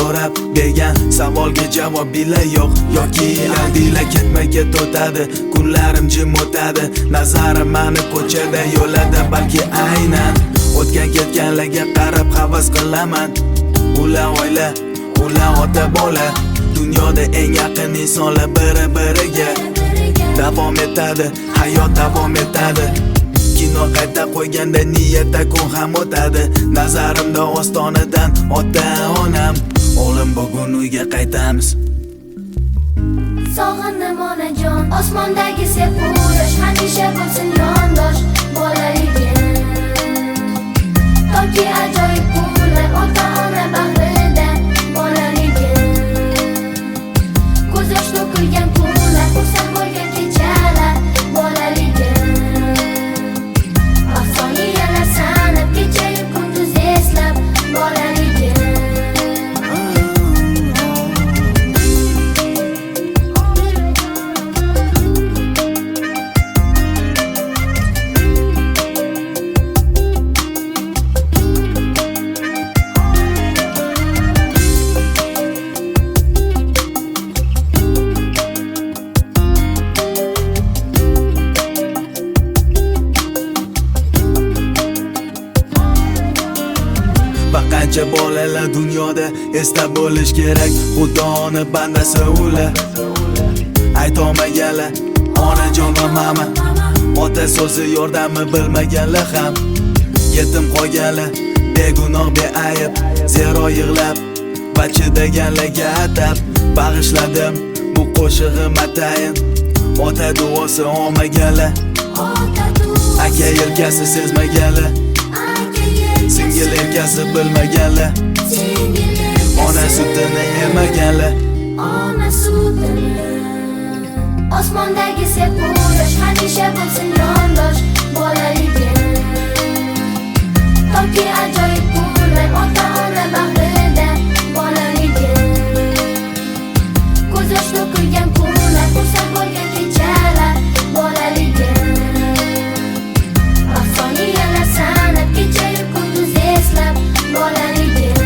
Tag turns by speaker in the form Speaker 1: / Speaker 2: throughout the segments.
Speaker 1: so'rab bergan savolga javob bila yo'q. Yoki dila ketma-ket o'tadi, kunlarim jim o'tadi. Nazarim mani ko'chada yo'lada, balki aynan o'tgan ketganlarga qarab havas qilaman. Ular oila, ular ota bola, dunyoda eng yaqin insonlar biri-biriga. Davom etadi, hayot davom etadi. Kino qayta qo'yganda niyatda kun ham o'tadi. Nazarimda ostonadan ota-onam, o'g'lim bugun uyga qaytamiz.
Speaker 2: Sog'indim onajon, osmondagi sepuyosh hamisha bo'lsin yondosh bolaligim. Toki ajoyib kunlar ota-ona bag'rida bolaligim. Ko'z yosh to'kilgan kunlar, xursand bo'lgan kechalar bolaligim. Afsoniyalar sanab kechayu kunduz eslab bolaligim.
Speaker 1: Qancha bolalar dunyoda esda bo'lish kerak, Xudoni bandasi ular. Aytolmaganlar onajon va mama, ota so'zi yordami bilmaganlar ham. Yetim qolganlar begunoh beayb, zero yig'lab va chidaganlarga atab bag'ishladim bu qo'shig'im atayin. Ota duosi olmaganlar, aka yelkasi sezmaganlar, singil erkasi bilmaganlar, ona sutini yemaganlar.
Speaker 2: Ona sutini osmondagi sepuyosh hamisha bo'lsin yondosh bolaligim. Toki ajoyib kunlar ota-ona bag'rida bolaligim. Ko'z yosh to'kilgan kunlar, xursand bo'lgan kechalar bolaligim. Afsoniyalar sanab kechayu kunduz eslab bolaligim.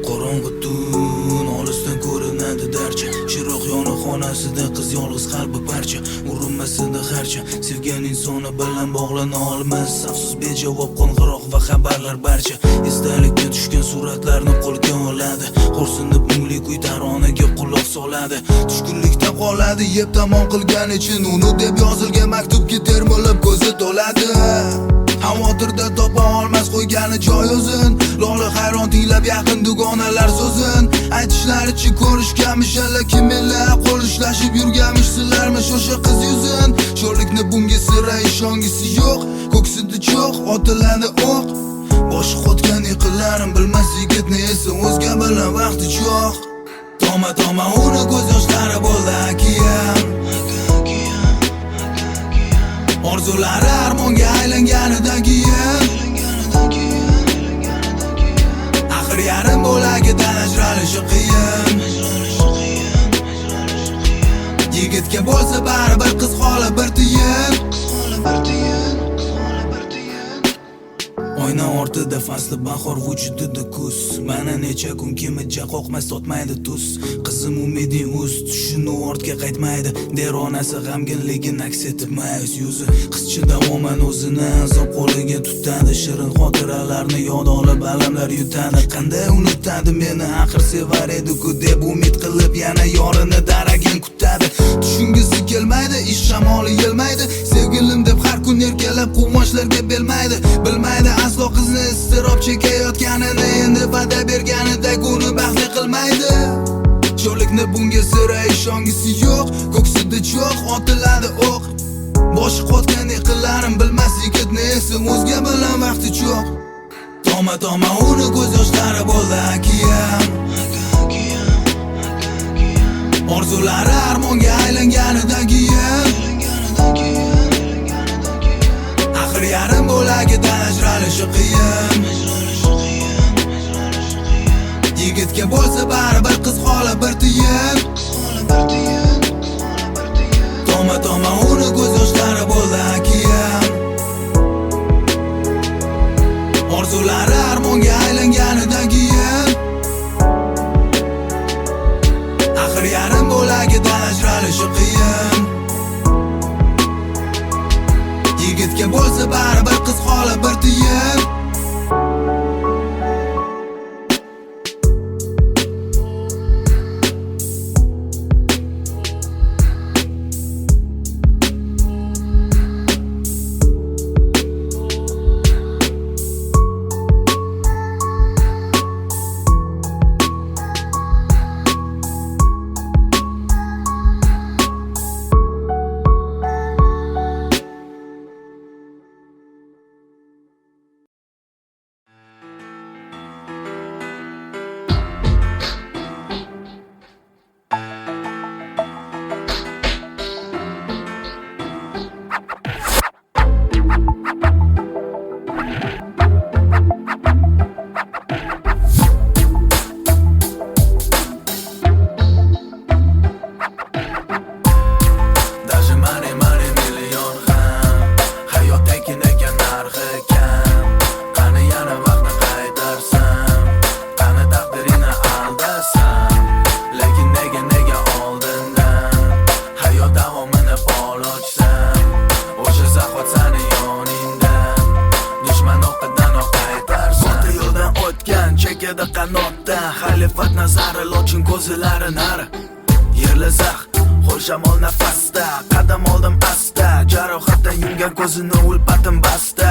Speaker 1: Qorong'u tun olisdan ko'rinadi darcha, chiroq yoniq xonasida qiz yolg'iz qalbi parcha. Urinmasida harcha, sevgan insoni bilan bog'lana olmas. Afsus bejavob qo'ng'iroq va xabarlar barcha. Esdalikka tushgan suratlarni qo'lga oladi, xo'rsinib mungli kuy taronaga quloq soladi. Tushkunlikda qoladi, yeb tamom qilgani uchun uni deb yozilgan maktubga termilib ko'zi to'ladi. Xavotirda topa olmas qo'ygani joy o'zin. Lola hayron tinglab yaqin dugonalar so'zin. Aytishlaricha ko'rishganmish alla kimlar, qo'l ushlashib yurganmish sizlarmish o'sha qiz yuzin. Sho'rlikni bunga sira ishongisi yo'q, ko'ksida cho'q otiladi o'q. Boshi qotgan yiqillarim bilmas yigitni esa o'zga bilan vaqti cho'q. Toma uni ko'z yoshlari bo'ldi akiyam. Orzulari armonga aylanganidan keyin axir yarim bo'lagidan ajralishi qiyin. Yigitga bo'lsa baribir qiz holi bir tiyin. Oyna ortida fasli bahor, vujudida kuz. Mana necha kun kimija qoqmas totmaydi tuz. Qizim umiding uz, tushini ortga qaytmaydi. Deronasi g'amginligini aks etib mayus yuzi. Qizcha davoman o'zini azob qo'liga tutadi. Shirin xotiralarni yod olib alamlar yutadi. Qanday unutadi meni, axir sevar edi-ku deb umid qilib yana yorini daragin kutadi. Tushungisi kelmaydi, ish shamoli yelmaydi. Sevgilim deb har kun erkalab quvonchlarga bermaydi. Bilmaydi aslo qizni iztirob chekayotganini, endi va'da berganida uni baxtli qilmaydi. Sho'rlikni bunga sira ishongisi yo'q, ko'ksida cho'q otiladi o'q. Boshi qotgan yiqillarim bilmas yigitni esa o'zga bilan vaqti cho'q. Toma uni ko'z yoshlari bo'ldi akiyam. Orzulari armonga aylanganidan keyin axir yarim bo'lagidan ajralishi qiyin. Yigitga bo'lsa baribir qiz holi bir tiyin. Toma uni ko'z yoshlari bo'ldi akiyam. Orzulari armonga aylanganidan keyin axir yarim bo'lagidan ajralishi qiyin. Yigitga bo'lsa baribir qiz holi bir tiyin. Xalifat nazari lochin ko'zlari nari. Yerli zax, xo'sh shamol nafasda. Qadam oldim asta, jarohatdan yumgan ko'zini ulpatim basta.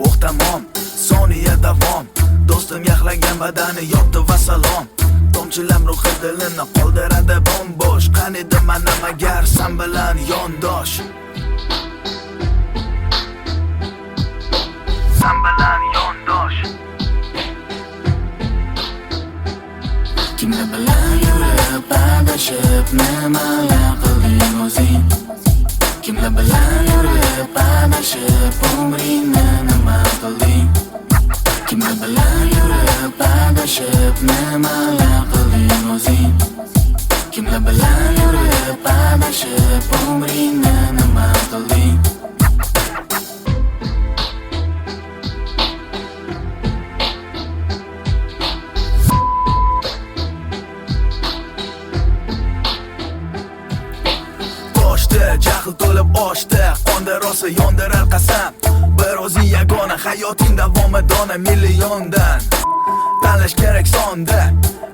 Speaker 1: O'q tamom, soniya davom. Do'stim yaxlagan badani yotdi va salom. Tomchilam ruhi dilini qoldiradi bombosh. Qanidi mana magar san bilan yondosh. San bilan yondosh.
Speaker 3: Kimlar bilan yurib adashib nimalar qilding o'zing? Kimlar bilan yurib adashib umringni nima qilding? Kimlar bilan yurib adashib nimalar qilding o'zing? Kimlar bilan yurib adashib umringni nima qilding?
Speaker 1: Jahl to'lib oshdi, qonda rosa yondirar qasam. Bir o'zing yagona, hayoting davomi dona milliondan. Tanlash kerak sonda,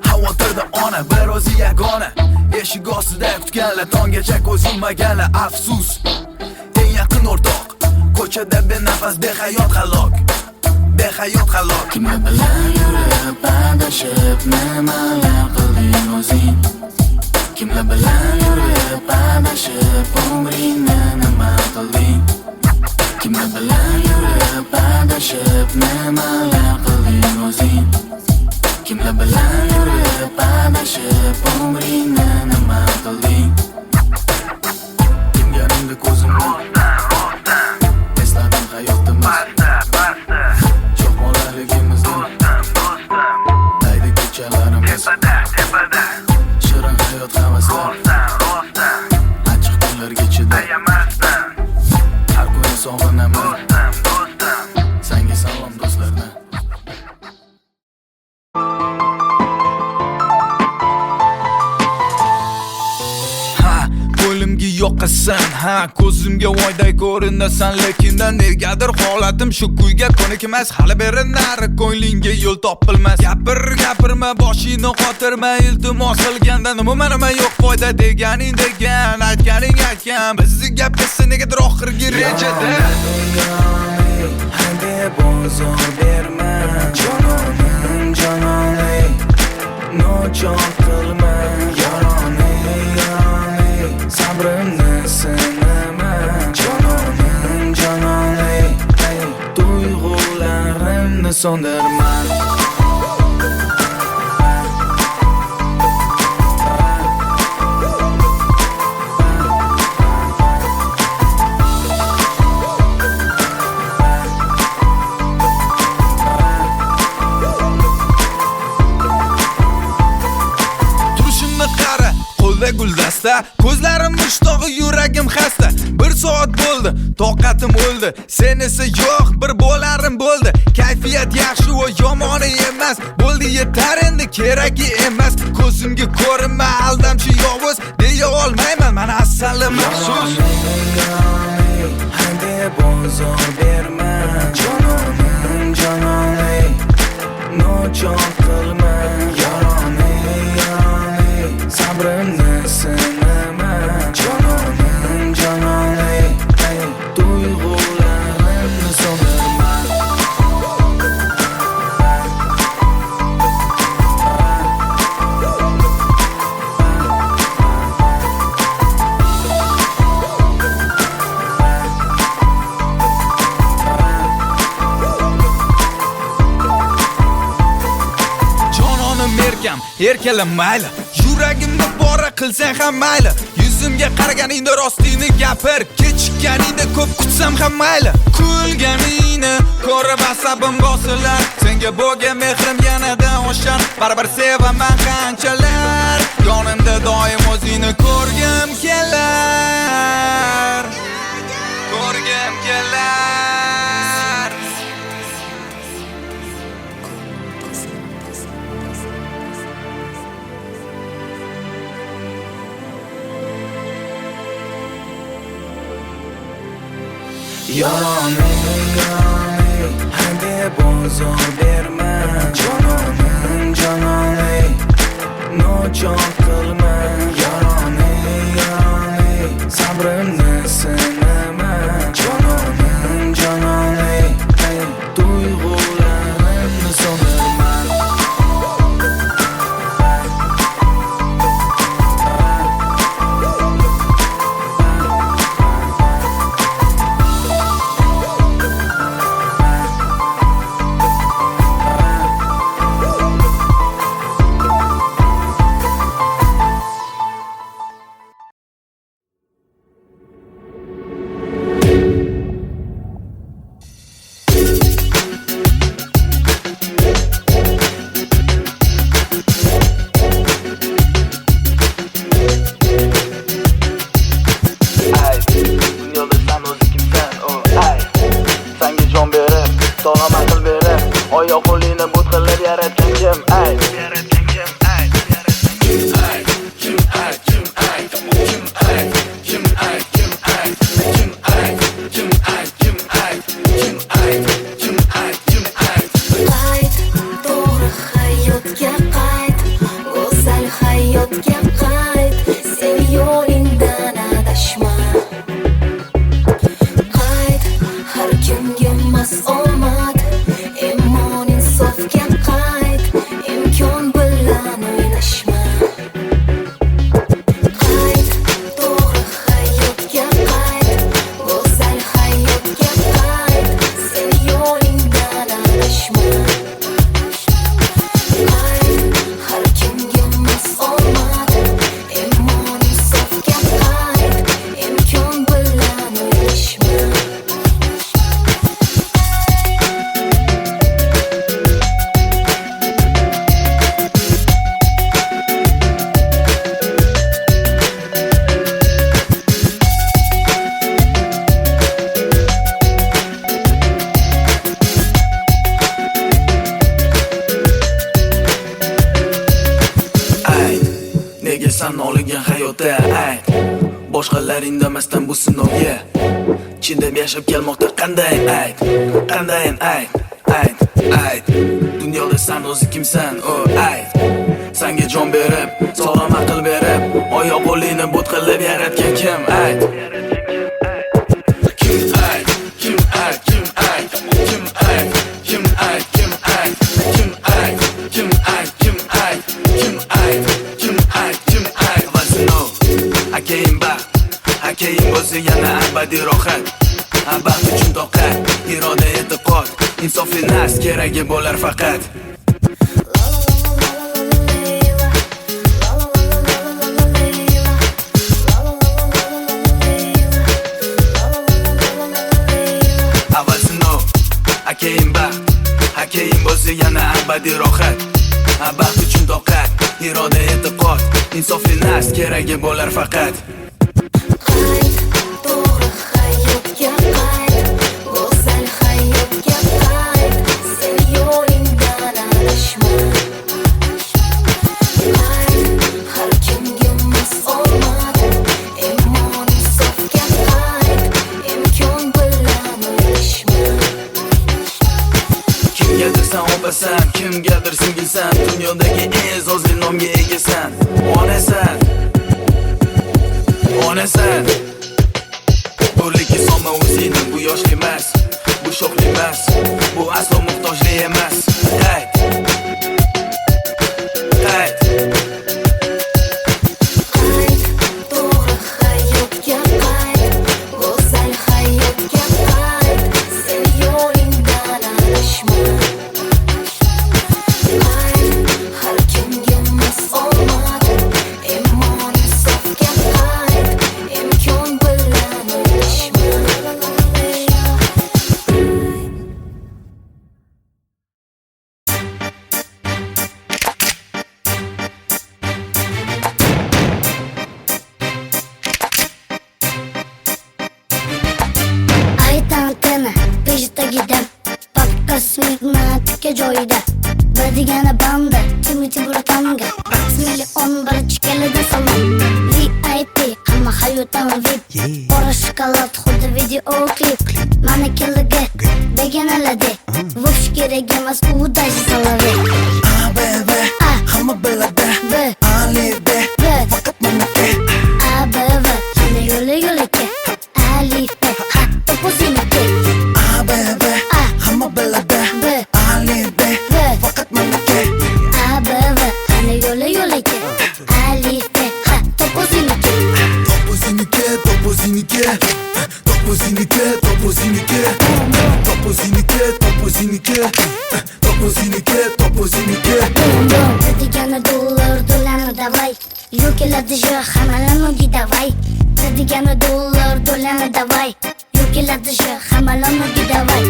Speaker 1: xavotirda ona, bir o'zing yagona. Eshik ostida kutganlar tonggacha ko'z yummaganlar afsus. Eng yaqin o'rtoq, ko'chada benafas behayot halok. Behayot halok.
Speaker 3: Kimlar bilan yurib adashib nimalar qilding o'zing? Kimlar bilan yurib adashib umringni nima qilding? Kimlar bilan yurib adashib nimalar qilding o'zing? Kimlar bilan yurib adashib umringni nima qilding?
Speaker 1: Kimgaringda ko'zimni esladim hayotimiz, cho'qmonlarligimizni, daydi kechalarimiz, shirin hayot havaslar, achchiq kunlarga chidab har kuni sog'inaman. Senga salom do'stlardan. Ko'limga yoqasan, ha ko'zimga voyday ko'rinasan, lekin negadir holatim shu kuyga ko'nikmas. Hali beri nari ko'nglingga yo'l topilmas. Gapirma boshingni qotirma, iltimos qilganda nima yo'q foyda deganing degan, aytganing aytgan. Bizni gap ketsa negadir oxirgi rejada bozor berma Jononim jononim nochor qilma Yoroni sabrimni sinama Jononim jononim tuyg'ularimni so'ndirma
Speaker 4: guldasta ko'zlarim mushtog'i yuragim xasta bir soat bo'ldi toqatim o'ldi sen esa yo'q bir bo'larim bo'ldi kayfiyat yaxshi va yomoni emas bo'ldi yetar endi keragi emas ko'zimga ko'rinma aldamchi yovuz deya olmayman mana asali maxsus
Speaker 1: hadi bozor berma jononim jononim nochor qilma yoroni sabrimni sinama jononim jononim tuyg'ularimni so'ndirma
Speaker 4: jononim erkam erkalan mayli yuragimni bora qilsang ham mayli yuzimga qaraganingda rostingni gapir kechikkaningda ko'p kutsam ham mayli kulganingni ko'rib asabim bosilar senga bo'lgan mehrim yanada oshar baribir sevaman qanchalar yonimda doim o'zingni ko'rgim kelar ko'rgim kelar
Speaker 1: yoroni hadi bozor berma jononim jononim nochor qilma yoroni sabrimni sinama jononim jononim tuyg'ularimni so'ndirma oyoq qo'lingni but qilib yaratgan kim ay yaratgan kim ay kim ay kim ay kim ay kim ay kim ay kim ay kim ay kim ay kim ay kim ay kim ay kim ay
Speaker 2: Qayt, to'g'ri hayotga qayt, go'zal hayotga qayt, sen yo'lingdan adashma. Qayt, har kimga emas omad, imon insofga qayt, imkon bilan o'ynashma. Qayt, to'g'ri hayotga qayt, go'zal hayotga qayt, sen yo'lingdan adashma. Qayt, har kimga emas omad, imon insofga qayt, imkon bilan o'ynashma.
Speaker 1: ayt nega san olgan hayotda ayt boshqalar indamasdan bu sinovga chidab yashab kelmoqda qanday ayt qandayin ayt ayt ayt dunyoda san o'zi kimsan o ayt sanga jon berib sog'lom aql berib oyoq qo'lingni but qilib yaratgan kim ayt kim ayt kim ayt kim ayt kim ayt kim
Speaker 3: uchun toqat, iroda e'tiqod, insofli nas keragi bo'lar faqat. Avval sinov, keyin baxt, keyin bo'lsa yana abadiy rohat. Baxt uchun toqat, iroda e'tiqod, insofli nas keragi bo'lar faqat.
Speaker 2: Qayt, to'g'ri hayotga qayt, go'zal hayotga qayt, sen yo'lingdan adashma. Qayt, har kimga emas omad, imon insofga qayt, imkon bilan o'ylashma.
Speaker 3: Kimgadir sen opasan, kimgadir singilsan, dunyodagi eng zozli nomga egasan. Onasan, onasan. Bo'rlikka solma o'zingni, bu yoshli emas, bu sho'xli emas, bu aslo muhtojlik emas. Qayt, qayt.
Speaker 2: Qayt, to'g'ri hayotga qayt, go'zal hayotga qayt, sen yo'lingdan adashma. Qayt, har kimga emas omad, imon insofga qayt, imkon bilan o'ylashma.
Speaker 5: Aytantini peshtagidan Pakasmikna tika joyida Bir degani banda Kimiti buratamga Million bir chkalida salom VIP hamma hayotam VIP Qora shokolad xuddi video klip Manikiligi beganaladi Vosh kerak emas u dash salavi
Speaker 3: Baby, hamma biladi, alida, faqat meniki.
Speaker 5: ABV Yana yo'li-yo'lika Alifa Hatto o'ziniki
Speaker 3: Baby, hamma biladi, alida, faqat meniki.
Speaker 5: ABV Yana yo'li-yo'lika Alifa Hatto o'ziniki
Speaker 1: Topozinike, topozinike, topozinike, topozinike, topozinike, topozinike, topozinike, topozinike.
Speaker 5: Dedigani dollar dolarni davay Yo'keladi jo hammalarni davay Dedigani dollar dolarni davay Yo'keladi jo hammalarni davay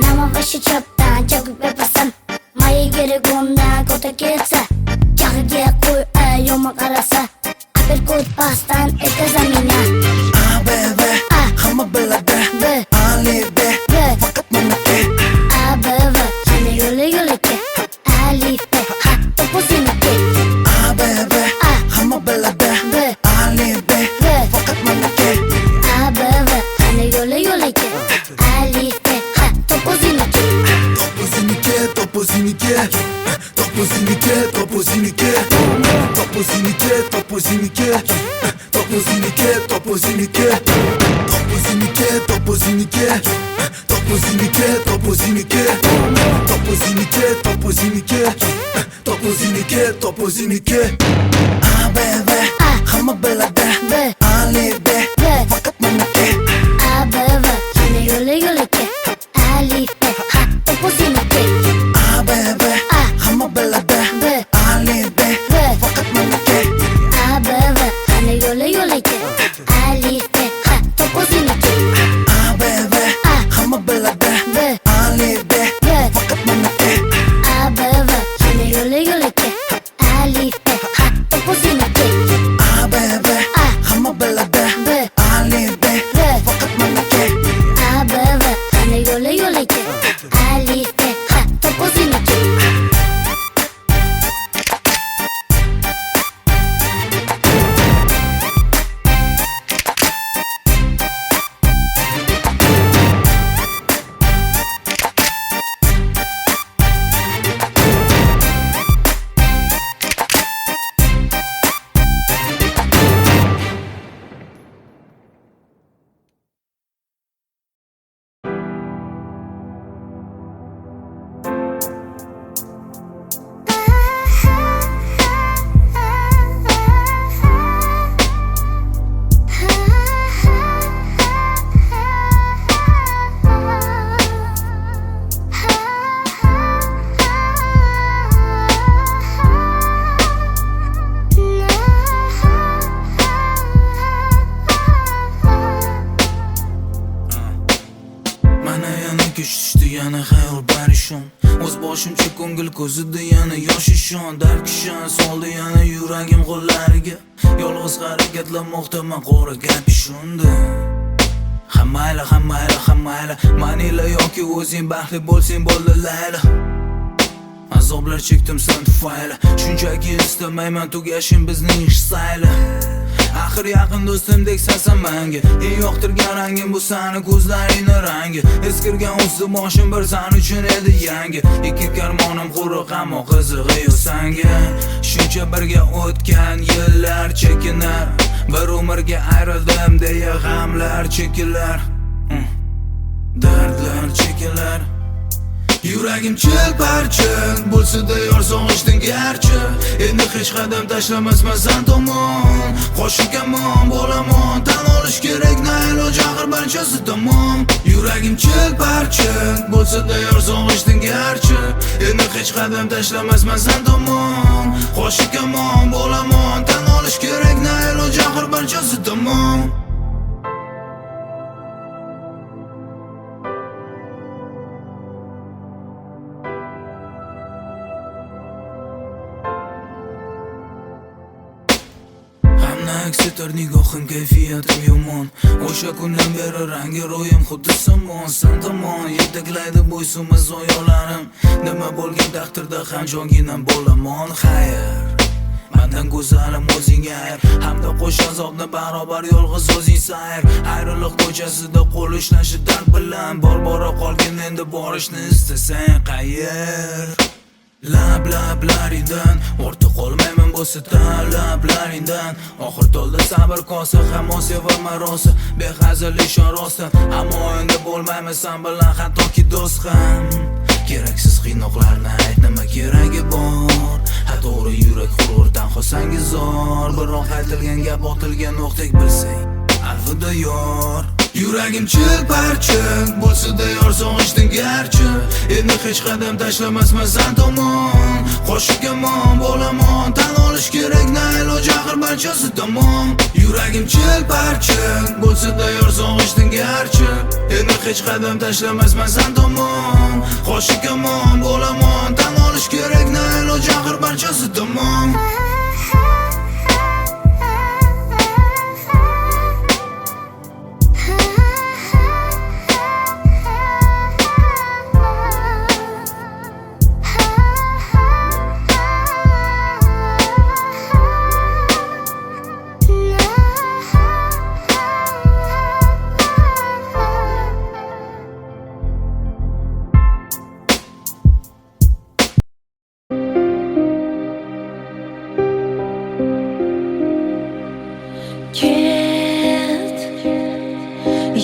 Speaker 5: Nama vashi chapdan jagib bepasan Maya gerek ondan kota ketsa Jag'iga qo'y yomon qarasa Aperkot pastan ete zamina
Speaker 3: Baby, hamma biladi, alida, faqat meniki.
Speaker 5: ABV Yana yo'li-yo'lika Alifa Hatto o'ziniki
Speaker 3: Baby, hamma biladi, alida, faqat meniki.
Speaker 5: ABV Yana yo'li-yo'lika Alifa Hatto o'ziniki
Speaker 1: Topozinike, topozinike, topozinike, topozinike, topozinike, topozinike, topozinike, topozinike, topozinike, topozinike, topozinike, topozinike, topozinike, topozinike, topozinike, topozinike. Baby, hamma biladi, alida, faqat meniki.
Speaker 5: ABV Yana yo'li-yo'lika Alifa Hatto o'ziniki
Speaker 3: Baby, hamma biladi, alida, faqat meniki.
Speaker 5: ABV Yana yo'li-yo'lika Alifa Hatto o'ziniki
Speaker 3: Baby, hamma biladi, alida, faqat meniki.
Speaker 5: ABV Yana yo'li-yo'lika Alifa Hatto o'ziniki
Speaker 3: Baby, hamma biladi, alida, faqat meniki.
Speaker 5: ABV
Speaker 1: kuch tushdi yana xayol parishon O'z boshimcha ko'ngil ko'zida yana yosh ishon Dard kishan soldi yana yuragim qo'llariga Yolg'iz harakatlanmoqdaman qora kapishonda Hammayla Manila yoki o'zing baxtli bo'lsang bo'ldi layla Azoblar chekdim sen tufayli Shunchaki istamayman tugashim bizning ish sayli Axir yaqin do'stimdek sansan menga Eng yoqtirgan rangim bu sani ko'zlaringni rangi Eskirgan o'zi boshim bir san uchun edi yangi Ikki karmonim quruq ammo qizig'i yo'q sanga Shuncha birga o'tgan yillar chekinar Bir umrga ayrildim deya g'amlar chekilar Dardlar chekilar Yuragim chil-parchin bo'lsa-da yor sog'ishding garchi Endi hech qadam tashlamasman san tomon Qo'shikamon bo'lamon tan olish kerak na iloj axir barchasi tamom Yuragim chil-parchin bo'lsa-da yor sog'ishding garchi Endi hech qadam tashlamasman san tomon Qo'shikamon bo'lamon tan olish kerak na iloj axir barchasi tamom Aks etar nigohim kayfiyatim yomon O'sha kundan beri rangi ro'yim xuddi somon San tomon yetaklaydi bo'ysunmas zoyolarim Nima bo'lgan taqdirda ham jonginam bo'lamon Xayr Mendan go'zalim o'zing ayr Hamda qo'sh azobni barobar yolg'iz o'zing sayr Ayriliq ko'chasida qo'l ushlashi dard bilan Bora qolgin endi borishni istasang qayer Lablaringdan ortda qolmayman bo'satan lablaringdan Oxir to'ldi sabr kosa hamon sevaman rosa Behazil ishon rostdan Ammo endi bo'lmayman sen bilan hattoki do'st ham Keraksiz qiynoqlarni ayt nima keragi bor Ha to'g'ri yurak hurur tanho sangi zor Biroq aytilgan gap otilgan o'qdek bilsang Alvida yor Yuragim chil-parchin bo'lsa-da yor sog'ishding garchi Endi hech qadam tashlamasman san tomon Qo'shikamon bo'lamon tan olish kerak na iloj axir barchasi tamom Yuragim chil-parchin bo'lsa-da yor sog'ishding garchi Endi hech qadam tashlamasman san tomon Qo'shikamon bo'lamon tan olish kerak na iloj axir barchasi tamom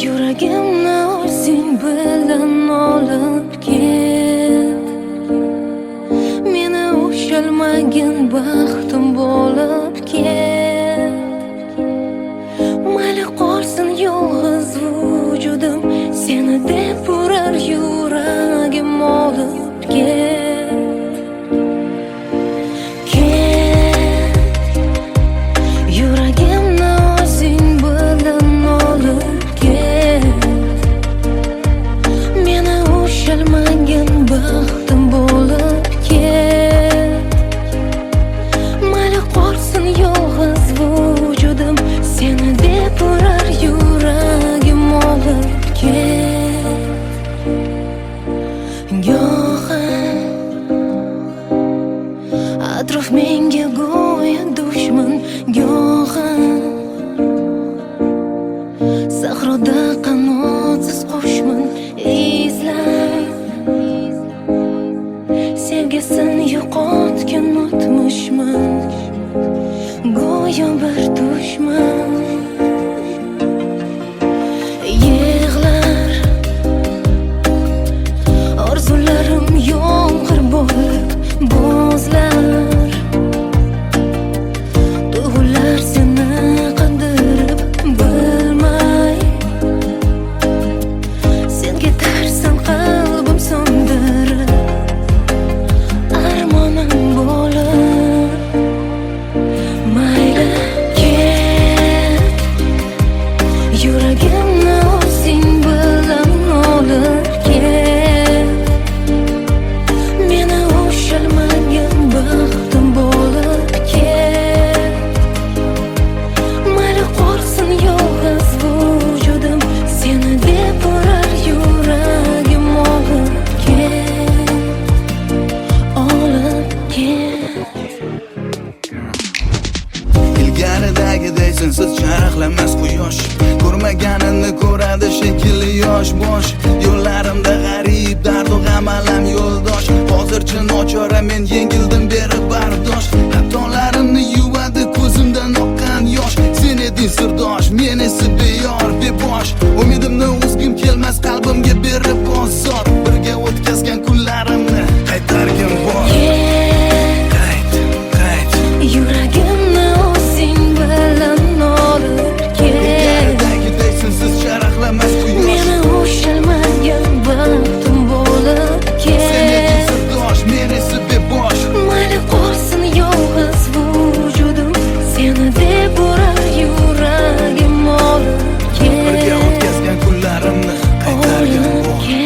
Speaker 6: Yuragimni o'zing bilan olib ket Meni ushalmagin baxtim bo'lib ket Mayli qolsin yolg'iz vujudim Seni deb urar yuragim olib ket Yuragimni o'zing bilan olib Meni ushalmagin baxtim bo'lib ket Mayli qolsin yolg'iz vujudim Seni deb urar yuragim olib ket
Speaker 1: nochora men yengildim beri bardosh xatolarimni yuvadi ko'zimdan oqqan yosh sen eding sirdosh men esa beyor bebosh umidimni uzgim kelmas qalbimga berib bozor birga o'tkazgan kunlarimni qaytargin bor qayt
Speaker 6: Yuragimni o'zing bilan olib kel
Speaker 1: Dagiday sensiz charaqlamas quyosh
Speaker 6: Meni ushalmagan baxtim bo'lib
Speaker 1: sen eding
Speaker 6: kel
Speaker 1: sirdosh men esa bebosh
Speaker 6: Mayli qolsin yolg'iz vujudim Seni deb urar yuragim olib
Speaker 1: birga
Speaker 6: kel
Speaker 1: o'tkazgan kunlarimni qaytargin
Speaker 6: Olib
Speaker 1: bor
Speaker 6: kel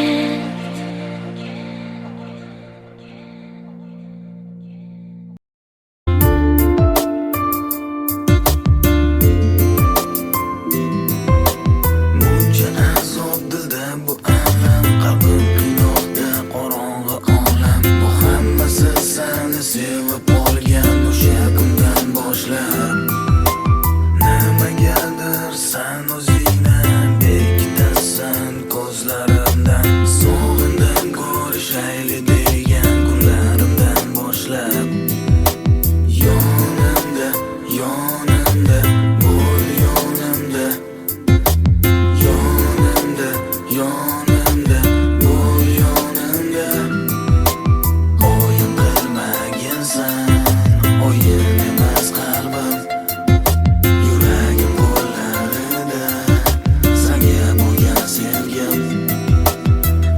Speaker 1: Buncha azob dilda bu alam qalbim qiynoqda qorong'i olam bu hammasi seni sevib olgan o'sha kundan boshlab nimagadir san o'zingdan bekitasan ko'zlarimdan sog'indim ko'rishayli degan kunlarimdan boshlab yonimda bo'l yonimda yonimda bo'l yonimda o'yin qilmaginsan o'yin emas qalbim yuragim qo'llarida senga bo'lgan sevgim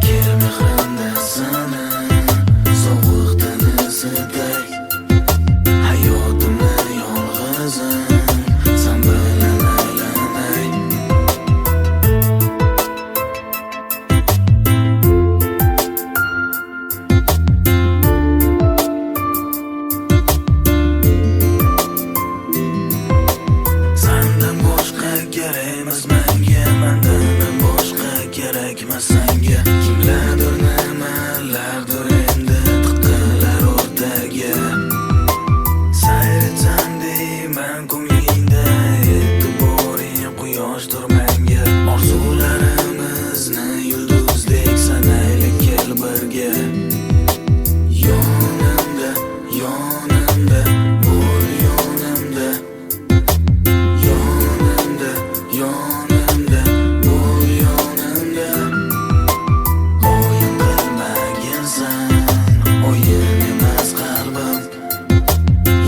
Speaker 1: kel mehrimda seni sovuqdan isiday hayotimni yolg'izim sen bilan aylanay Sendan boshqa kerakmas menga mendan boshqa kerakmas senga kimlardir nimalardir endi tiqilar o'rtaga sayr etsam deyman ko'nglingda e'tiboring quyoshdir menga orzularimizni yulduzdek sanaylik kel birga yonimda bo'l yonimda yonimda bo'l yonimda o'yin qilmaginsan o'yin emas qalbim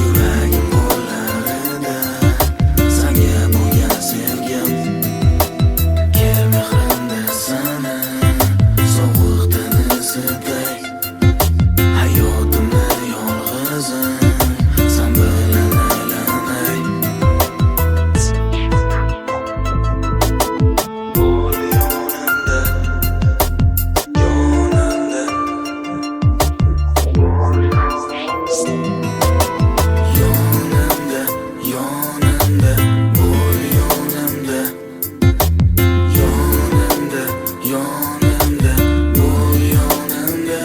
Speaker 1: yuragim qo'llarida senga bo'lgan sevgim kel mehrimda seni sovuqdan isiday hayotimni yolg'izim sen bilan aylanay bo'l yonimda yonimda bo'l yonimda bo'l yonimda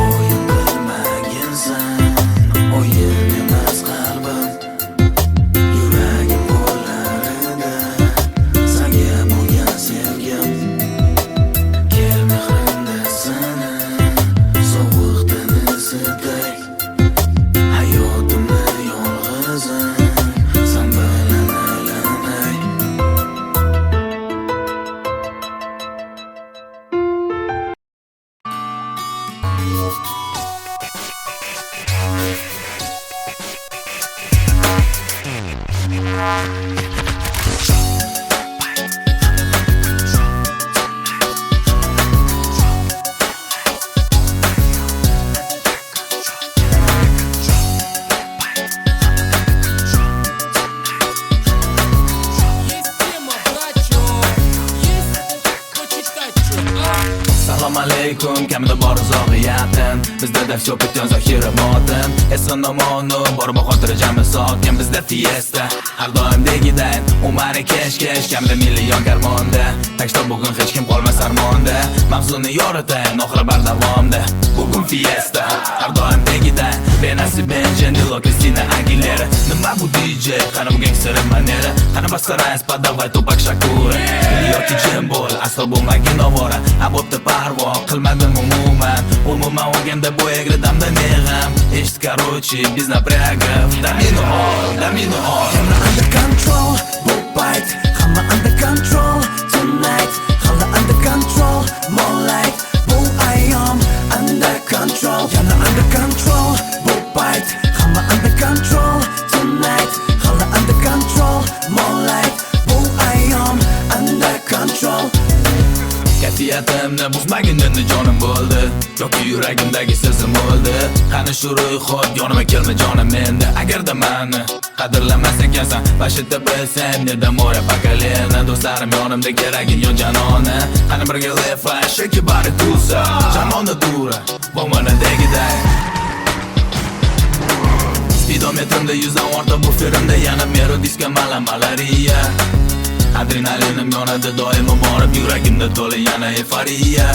Speaker 1: o'yin qilmaginsan o'yin emas qalbim yuragim qo'llarida senga bo'lgan sevgim kel mehrimda seni sovuqdan isiday hayotimni yolg'izim sen bilan aylanay Salom alaykum, kamida bor uzoqi yaqin Bizda всё pityon zohira motin Eson nomonu, bor bu xotirjami sokin Bizda fiesta, har doimdagiday Umari kesh, kamida million karmonda Takshda bugun hech kim qolmas armonda Mavzuni yoritayin, oxiri bardavomda Bugun fiesta, har doimdagiday Benasi Benjendilo, Kristina Aguilera Nima bu DJ, qani bu gangster manera Qani постараюсь, подавай Tupac Shakur Yoki jim bo'l, aslo bo'lmagin ovora Abobda par parvo qilmadim umuman olganda bu egri damda neg'am eshit короче без напрягов Domino
Speaker 3: Hamma under control, bu payt Hamma under control tonight Hali under control, more like Bu ayyom under control Yana under control, bu payt Hamma under control tonight Hali under control, more like Bu ayyom under control
Speaker 1: Kayfiyatimni buzmagin endi jonim bo'ldi yoki yuragimdagi sezim bo'ldi qani shu ro'yxat yonima kelma jonim endi agarda meni qadrlamas ekansan bashida bilsam nerda mora pakalena do'stlarim yonimda keragin yo janona qani birga lefa shaki bari tusa janona dura bo'lmanadegiday Speedometrimda 100dan ortiq bu filmda yana mero diska malariya Adrenalinim yonadi doimo borib yuragimda to'la yana euforiya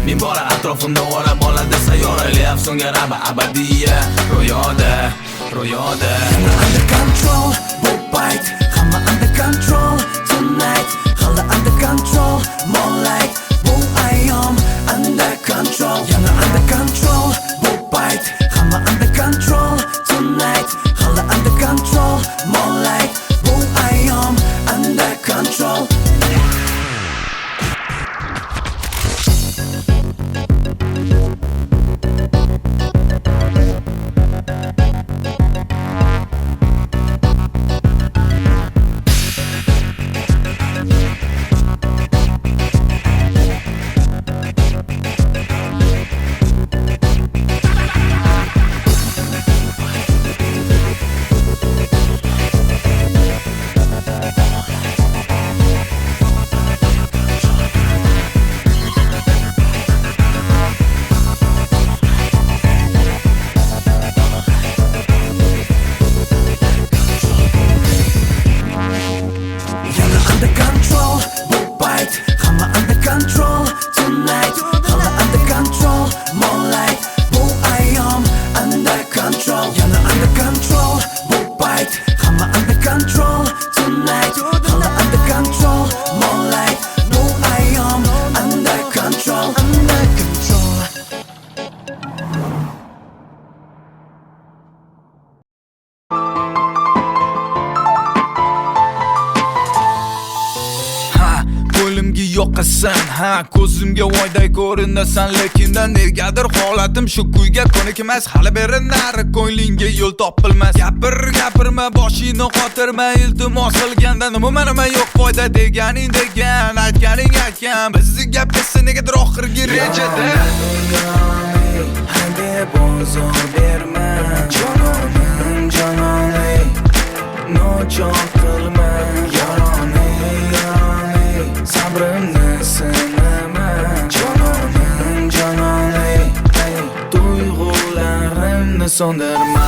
Speaker 1: Min bora atrofimda o'rab oladi sayyorali afsonga raba abadiya Ro'yoda
Speaker 3: Hamma under control, bu payt Hamma under control tonight Hali under control, more like Bu ayyom under control Yana under control, bu payt Hamma under control tonight Hali under control, more like Bu ayyom under control
Speaker 4: yoqasan ha ko'zimga voyday ko'rinasan lekindan negadir holatim shu kuyga ko'nikmas hali beri nari ko'nglingga yo'l topilmas gapirma boshingni qotirma iltimos qilganda nima yo'q foyda deganing degan aytganing aytgan bizni gapkasi negadir oxirgi rejada
Speaker 1: Hadi bozor berma jononim nochon qilma yoroni sabrimni sinama jononim tuyg'ularimni so'ndirma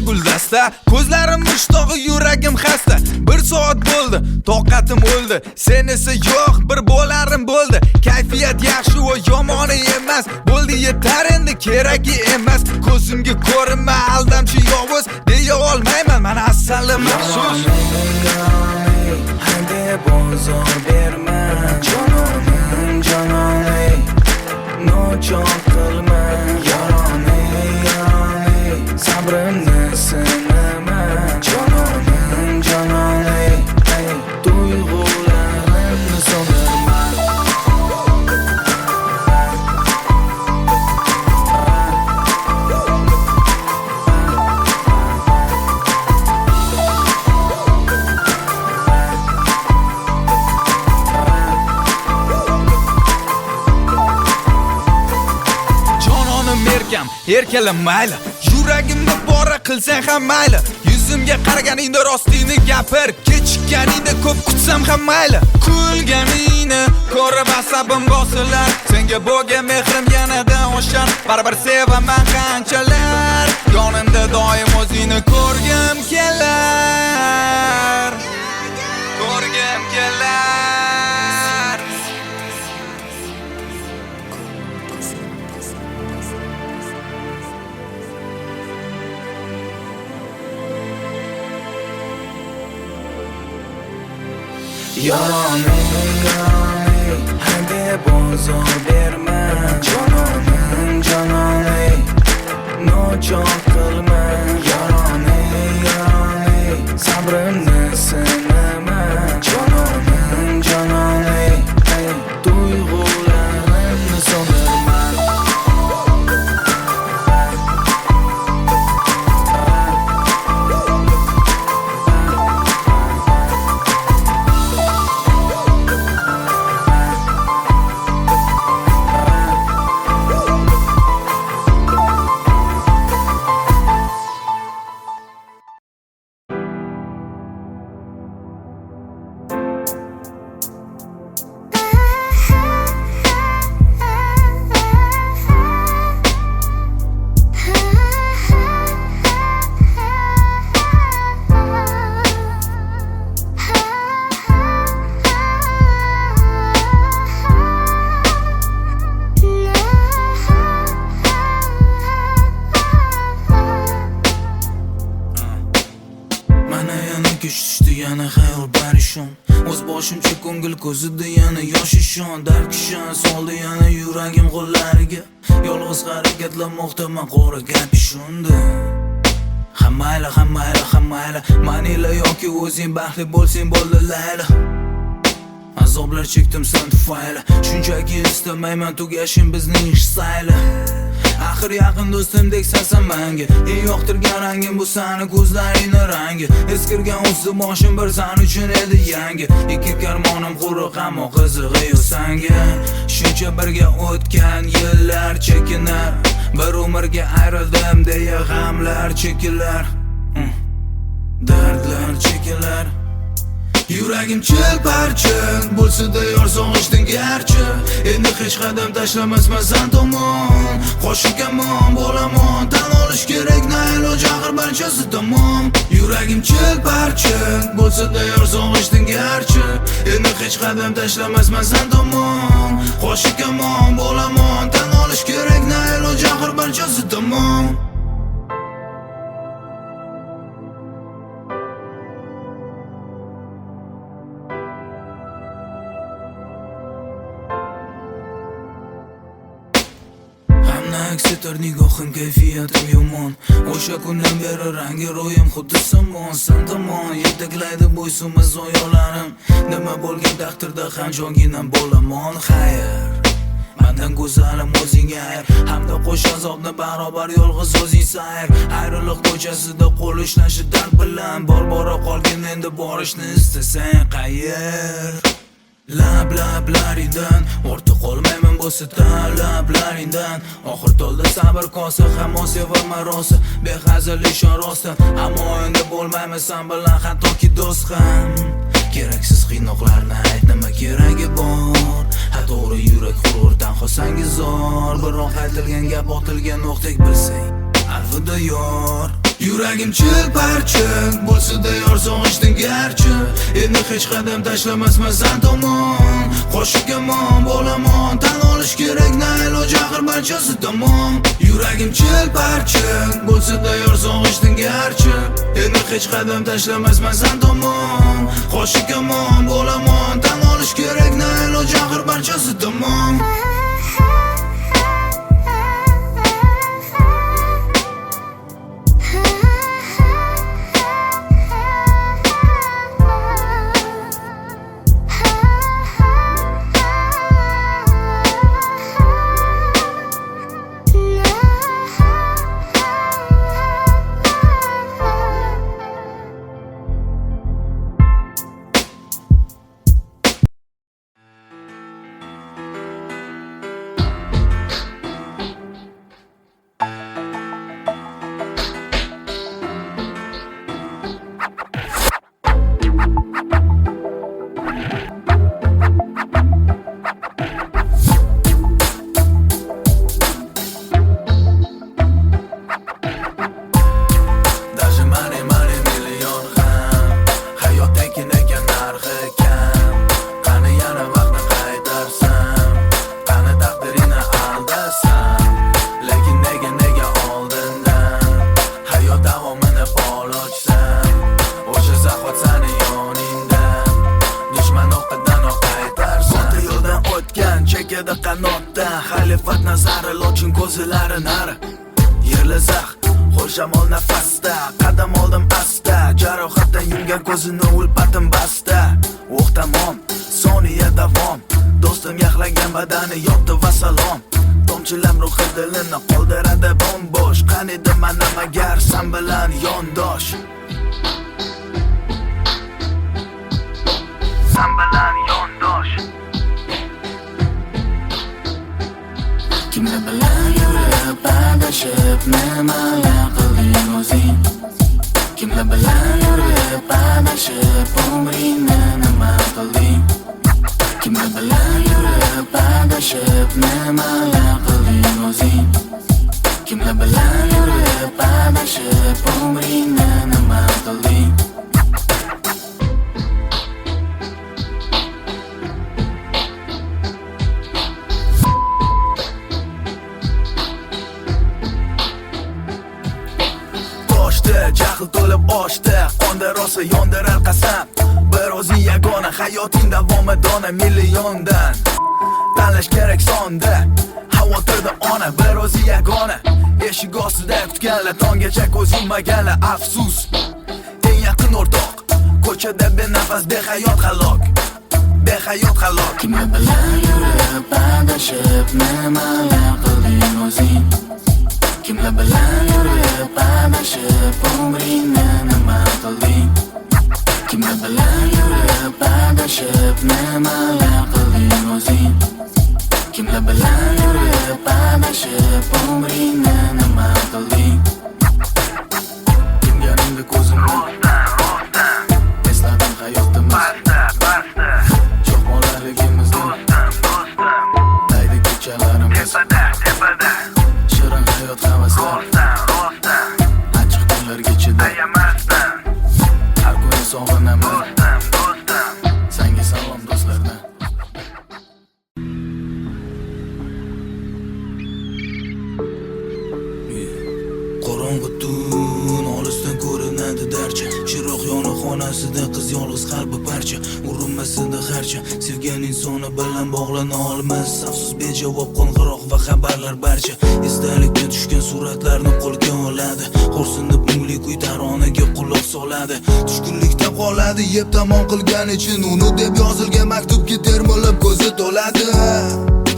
Speaker 4: guldasta ko'zlarim mushtog'i yuragim xasta bir soat bo'ldi toqatim o'ldi sen esa yo'q bir bo'larim bo'ldi kayfiyat yaxshi va yomoni emas bo'ldi yetar endi keragi emas ko'zimga ko'rinma aldamchi yovuz deya olmayman men asali maxsus
Speaker 1: hadi bozor berma jononim nochon qilma yoroni sabrimni sinama jononim tuyg'ularimni so'ndirma
Speaker 4: erkalam mayli yuragimda bora qilsang ham mayli yuzimga qaraganingda rostini gapir kechikkaningda ko'p kutsam ham mayli kulganingni ko'rib asabim bosilar senga bo'lgan mehrim yanada oshar baribir sevaman qanchalar yonimda doim o'zingni ko'rgim kelar
Speaker 1: Yoroni hadeb ozor berma Jononim jononi nochor qilma Yoroni sabrimni sinama Jononim jononi tuyg'ularimni so'ndirma yana xayol parishon o'z boshimcha ko'ngil ko'zida yana yosh ishon dard kishan soldi yana yuragim qo'llariga yolg'iz harakatlanmoqdaman qora kapishonda hammayla manila yoki o'zing baxtli bo'lsang bo'ldi layla azoblar chekdim sen tufayli shunchaki istamayman tugashin bizning ish sayli axir yaqin do'stim deksansan menga eng yoqtirgan rangim bu sani ko'zlaringning rangi eskirgan o'zi boshim bir san uchun edi yangi ikki karmonim quruq ammo qizig'i yo'q sanga shuncha birga o'tgan yillar chekinar bir umrga ayrildim deya g'amlar chekilar dardlar chekilar yuragim chilparchin bo'lsa-da yor sog'ishding garchi endi hech qadam tashlamasman san tomon qo'shiq kamon bo'lamon tan olish kerak na iloj axir barchasi tamom yuragim chilparchin bo'lsa-da yor sog'ishding garchi endi hech qadam tashlamasman san tomon qo'shiq kamon bo'lamon tan olish kerak na iloj axir barchasi tamom aks etar nigohim kayfiyatim yomon o'sha kundan beri rangi ro'yim xuddi somon san tomon yetaklaydi bo'ysunmas zoyolarim nima bo'lgan taqdirda ham jonginam bo'lamon xayr mandan go'zalim o'zing ayr hamda qo'sh azobni barobar yolg'iz o'zing sayr ayriliq ko'chasida qo'l ushlashi dard bilan bora qolgin endi borishni istasang qayer lablaringdan ortiq qolmayman bo'lsa talablaringdan oxir to'ldi sabr kosa ham sevama rosa behazil ishon rostdan ammo endi bo'lmayman san bilan hattoki do'st ham keraksiz qiynoqlarni ayt nima keragi bor to'g'ri yurak hur tanho sangi zor biroq aytilgan gap otilgan o'qdek bilsang alvida yor yuragim chilparchin bo'lsa-da yor sog'ishding garchi endi hech qadam tashlamasman san tomon qo'shiq kamon bo'lamon tan olish kerak na iloj axir barchasi tamom yuragim chilparchin bo'lsa-da yor sog'ishding garchi endi hech qadam tashlamasman san tomon qo'shiq kamon bo'lamon tan olish kerak na iloj axir barchasi tamom
Speaker 3: Shafqat nazari lochin ko'zlari nari Yerli zax Xo'sh shamol nafasda Qadam oldim asta Jarohatdan yumgan ko'zini ulpatim basta O'q tamom Soniya davom Do'stim yaxlagan badani yotdi va salom Tomchilam ruhi dilini qoldiradi bombosh Qanidi mana magar san bilan yondosh San bilan yondosh Kimlar bilan yurib adashib nimalar qilding o'zing Kimlar bilan yurib adashib umringni nima qilding Kimlar bilan yurib adashib nimalar qilding o'zing Kimlar bilan yurib adashib umringni nima qilding Jahl to'lib oshdi Qonda rosa yondirar qasam Bir o'zing yagona Hayoting davomi dona milliondan Tanlash kerak sonda Xavotirda ona Bir o'zing yagona Eshik ostida kutganlar Tonggacha ko'z yummaganlar Afsus Eng yaqin o'rtoq Ko'chada benafas behayot halok Behayot halok Kimlar bilan yurib adashib nimalar qilding o'zing Kimlar bilan yurib adashib umringni nima qilding Kimlar bilan yurib adashib nimalar qilding o'zing Kimlar bilan yurib adashib umringni nima qilding Kimgaringda ko'zimni esladim hayotimiz Cho'qmonlarligimizni daydi kechalarimiz Shirin hayot havaslar Achchiq kunlarga chidab Har kuni sog'inaman Senga salom do'stlardan
Speaker 1: Qorong'i tun olisdan ko'rinadi darcha Chiroq yonib xonasida qiz yolg'iz qalbi parcha Urinmasida harcha sevgan insoni bilan bog'lana olmas Afsus bejavob qo'ng'iroq va xabarlar barcha Esdalikka tushgan suratlarni qo'lga oladi Xo'rsinib munglik uy taronaga quloq soladi Tushkunlikda qoladi yeb tamom qilgan için uni deb yozilgan maktubga termilib ko'zi to'ladi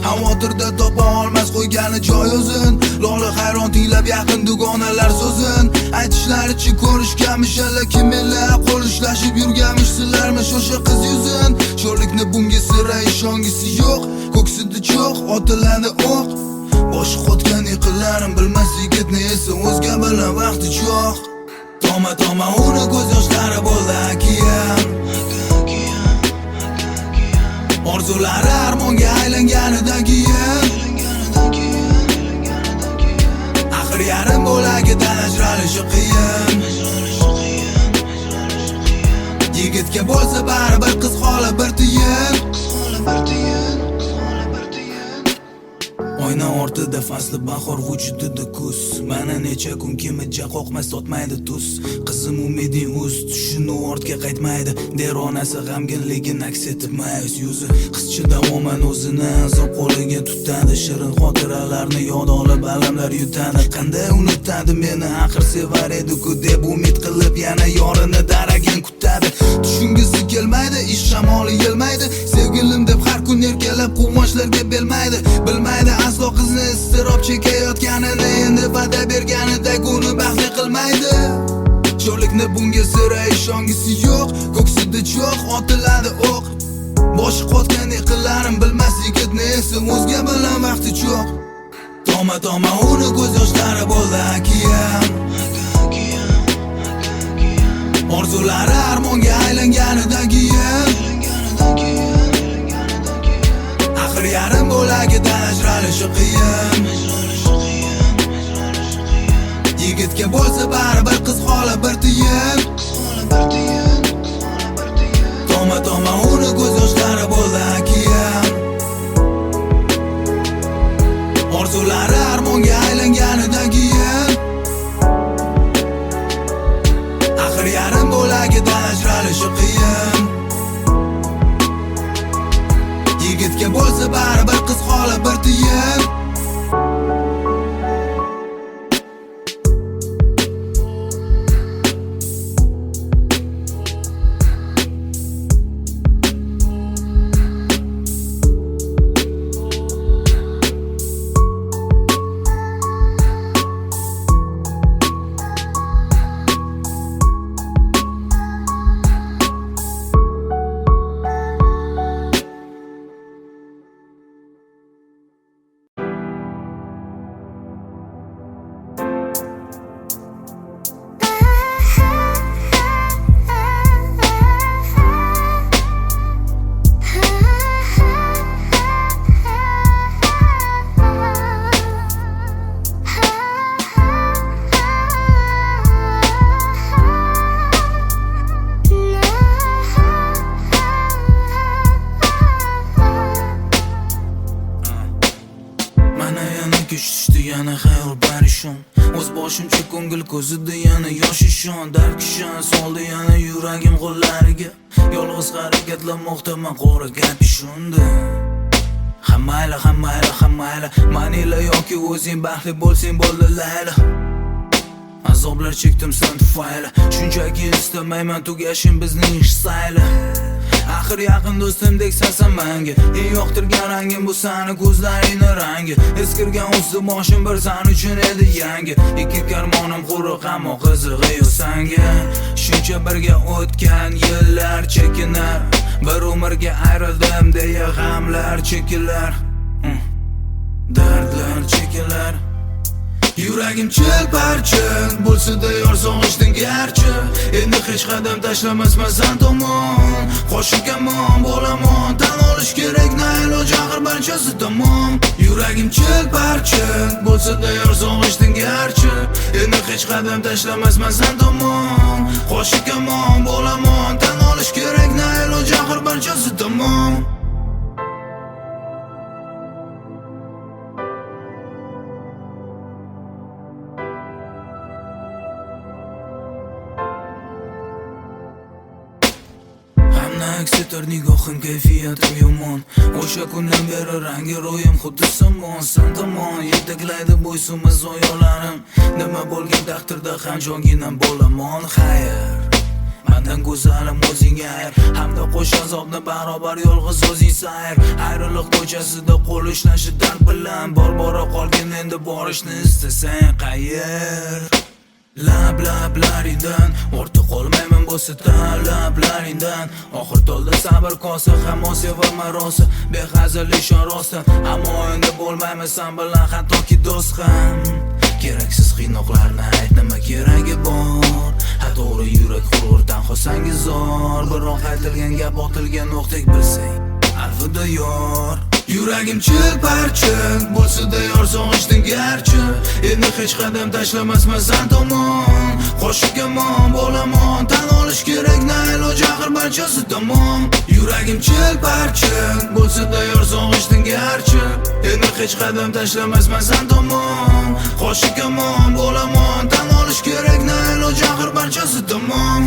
Speaker 1: Xavotirda topa olmas qo'ygani joy o'zin Lola hayron tinglab yaqin dugonalar so'zin Aytishlaricha ko'rishganmish alla kimlar qo'l ushlashib yurganmish sizlarmish o'sha qiz yuzin Sho'rlikni bunga sira ishongisi yo'q Ko'ksida cho'q otiladi o'q Boshi qotgan yiqillarim bilmas yigitni esa o'zga bilan vaqti cho'q Toma uni ko'z yoshlari bo'ldi akiyam Orzulari armonga aylanganidan keyin Axir yarim bo'lagidan ajralishi qiyin Yigitga bo'lsa baribir qiz holi bir tiyin Oyna ortida fasli bahor vujudida kuz Mana necha kun kimija qoqmas totmaydi tuz Qizim umiding uz tushini ortga qaytmaydi Der onasi g'amginligini aks etib mayus yuzi Qizcha davoman o'zini azob qo'liga tutadi Shirin xotiralarni yod olib alamlar yutadi Qanday unutadi meni axir sevar edi-ku deb umid qilib yana yorini daragin kutadi Tushungisi kelmaydi ish shamoli yelmaydi Sevgilim deb har kun erkalab quvonchlarga belmaydi Bilmaydi aslo qizni iztirob chekayotganini Endi va'da berganidek uni baxtli qilmaydi Sho'rlikni bunga sira ishongisi yo'q Ko'ksida cho'q otiladi o'q Boshi qotgan yiqillarim bilmas yigitni esa o'zga bilan vaqti cho'q Toma uni ko'z yoshlari bo'ldi akiyam Orzulari armonga aylanganidan keyin Axir yarim bo'lagidan ajralishi qiyin Yigitga bo'lsa baribir qiz holi bir tiyin Toma uni ko'z yoshlari bo'ldi akiyam Orzulari armonga aylanganidan keyin Axir yarim bo'lagidan ajralishi qiyin Yigitga bo'lsa baribir qiz holi bir tiyin Boshimcha ko'ngil ko'zida yana yosh ishon Dark ishon soldi yana yuragim qo'llariga Yolg'iz harakatlanmoqdaman qora kapishonda Hammayla Manila yoki o'zing baxtli bo'lsang bo'ldi layla Azoblar chekdim sen tufayli Shunchaki istamayman tugashin bizning ish sayli Axir yaqin do'stimdek sansan menga Eng yoqtirgan rangim bu sani ko'zlaringni rangi Eskirgan o'zi boshim bir san uchun edi yangi Ikki karmonim quruq ammo qizig'i yo'q sanga Shuncha birga o'tgan yillar chekinar Bir umrga ayrildim deya g'amlar chekilar Dardlar chekilar Yuragim chil-parchin bo'lsa-da yor sog'ishding garchi Endi hech qadam tashlamasman san tomon Qo'shikamon bo'lamon tan olish kerak na iloj axir barchasi tamom Yuragim chil-parchin bo'lsa-da yor sog'ishding garchi Endi hech qadam tashlamasman san tomon Qo'shikamon bo'lamon tan olish kerak na iloj axir barchasi tamom Aks etar nigohim kayfiyatim yomon O'sha kundan beri rangi ro'yim xuddi somon San tomon yetaklaydi bo'ysunmas oyoqlarim Nima bo'lgan taqdirda ham jonginam bo'lamon Xayr Mendan go'zalim o'zing ayr Hamda qo'sh azobni barobar yolg'iz o'zing sayr Ayriliq ko'chasida qo'l ushlashi dard bilan Bora qolgin endi borishni istasang qayer Lablaringdan ortda qolmayman bo'satan lablaringdan Oxir to'ldi sabr kosa ham osiyo va marosa Behazil ishon rostdan ammo endi bo'lmayman sen bilan hattoki do'st ham Keraksiz qiynoqlarni ayt nima keragi bor Ha to'g'ri yurak g'ururdan xosangiz zor Biroq aytilgan gap otilgan o'qdek bilsang Alvida yor Yuragim chil-parchin bo'lsa-da yor sog'ishding garchi Endi hech qadam tashlamasman san tomon Qo'shikamon bo'lamon tan olish kerak na iloj axir barchasi tamom Yuragim chil-parchin bo'lsa-da yor sog'ishding garchi Endi hech qadam tashlamasman san tomon Qo'shikamon bo'lamon tan olish kerak na iloj axir barchasi tamom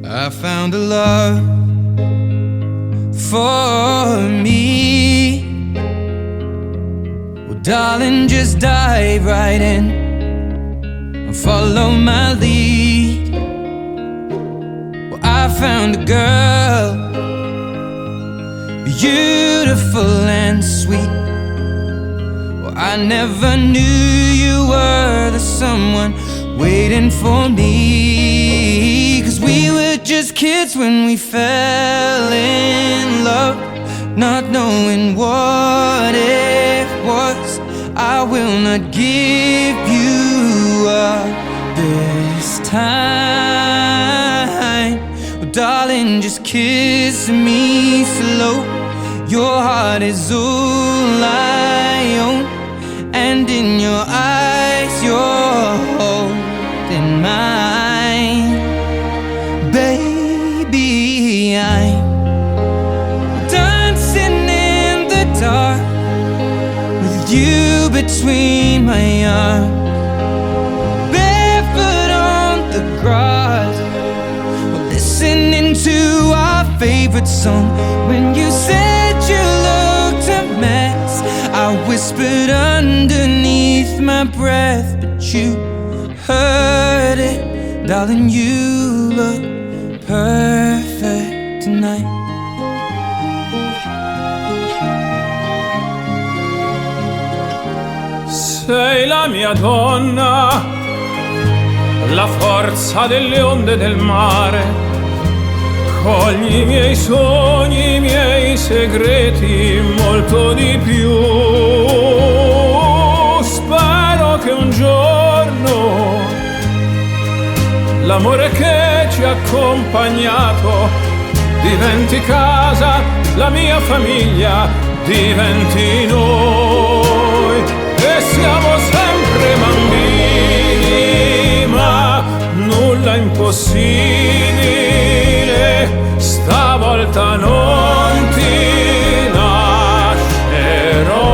Speaker 7: I found a love for me. Well, darling, just dive right in and follow my lead. Well, I found a girl, beautiful and sweet. Well, I never knew you were the someone waiting for me. 'Cause we were just kids when we fell in love, not knowing what it was. I will not give you up this time. Well, darling, just kiss me slow. Your heart is all I own, and in your eyes you're holding mine. Baby, I'm dancing in the dark with you between my arms, barefoot on the grass, listening to our favorite song. When you said you looked a mess, I whispered underneath my breath, but you heard it. Darling, you look perfect tonight.
Speaker 8: Sei la mia donna, la forza delle onde del mare. Cogli i miei sogni, i miei segreti, molto di più. che un giorno l'amore che ci ha accompagnato diventi casa, la mia famiglia diventi noi. E siamo sempre bambini, ma nulla è impossibile, stavolta non ti lascerò.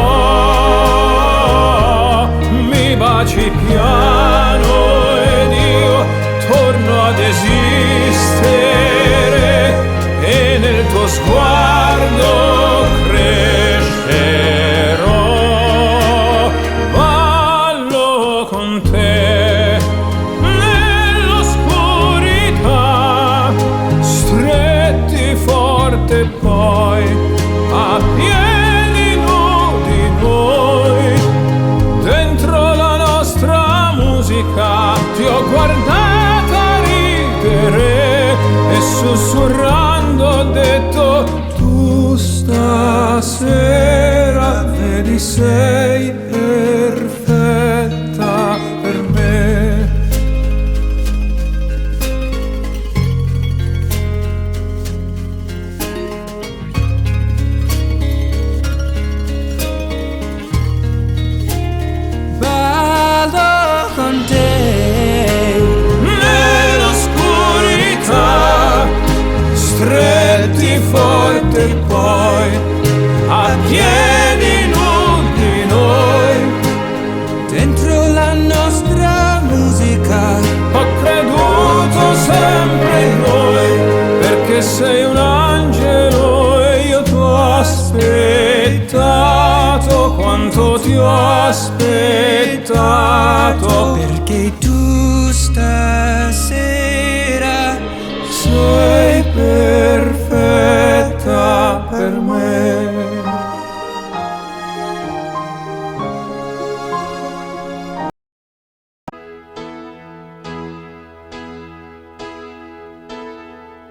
Speaker 8: Mi baci piano ed io torno ad esistere e nel tuo sguardo crescerò. Ballo con te nell'oscurità, stretti forte poi a piedi nudi noi. Dentro la nostra musica ti ho guardata ridere e sussurrando ho detto: tu stasera vedi sei perfetta per me.
Speaker 7: Ballo con te
Speaker 8: Nell'oscurità, stretti forte poi a piedi nudi noi.
Speaker 7: dentro la nostra musica.
Speaker 8: Ho creduto sempre in noi, perché sei un angelo e io ti ho aspettato quanto ti ho aspettato.
Speaker 7: Perché tu stasera
Speaker 8: Sei perfetta per me.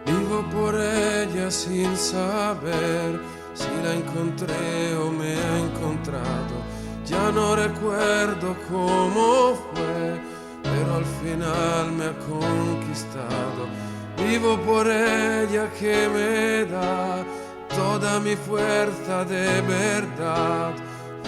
Speaker 9: Vivo por ella sin saber si la encontré o me ha encontrado. Ya no recuerdo cómo fue, pero al final me ha conquistado. Vivo por ella que me da toda mi fuerza de verdad.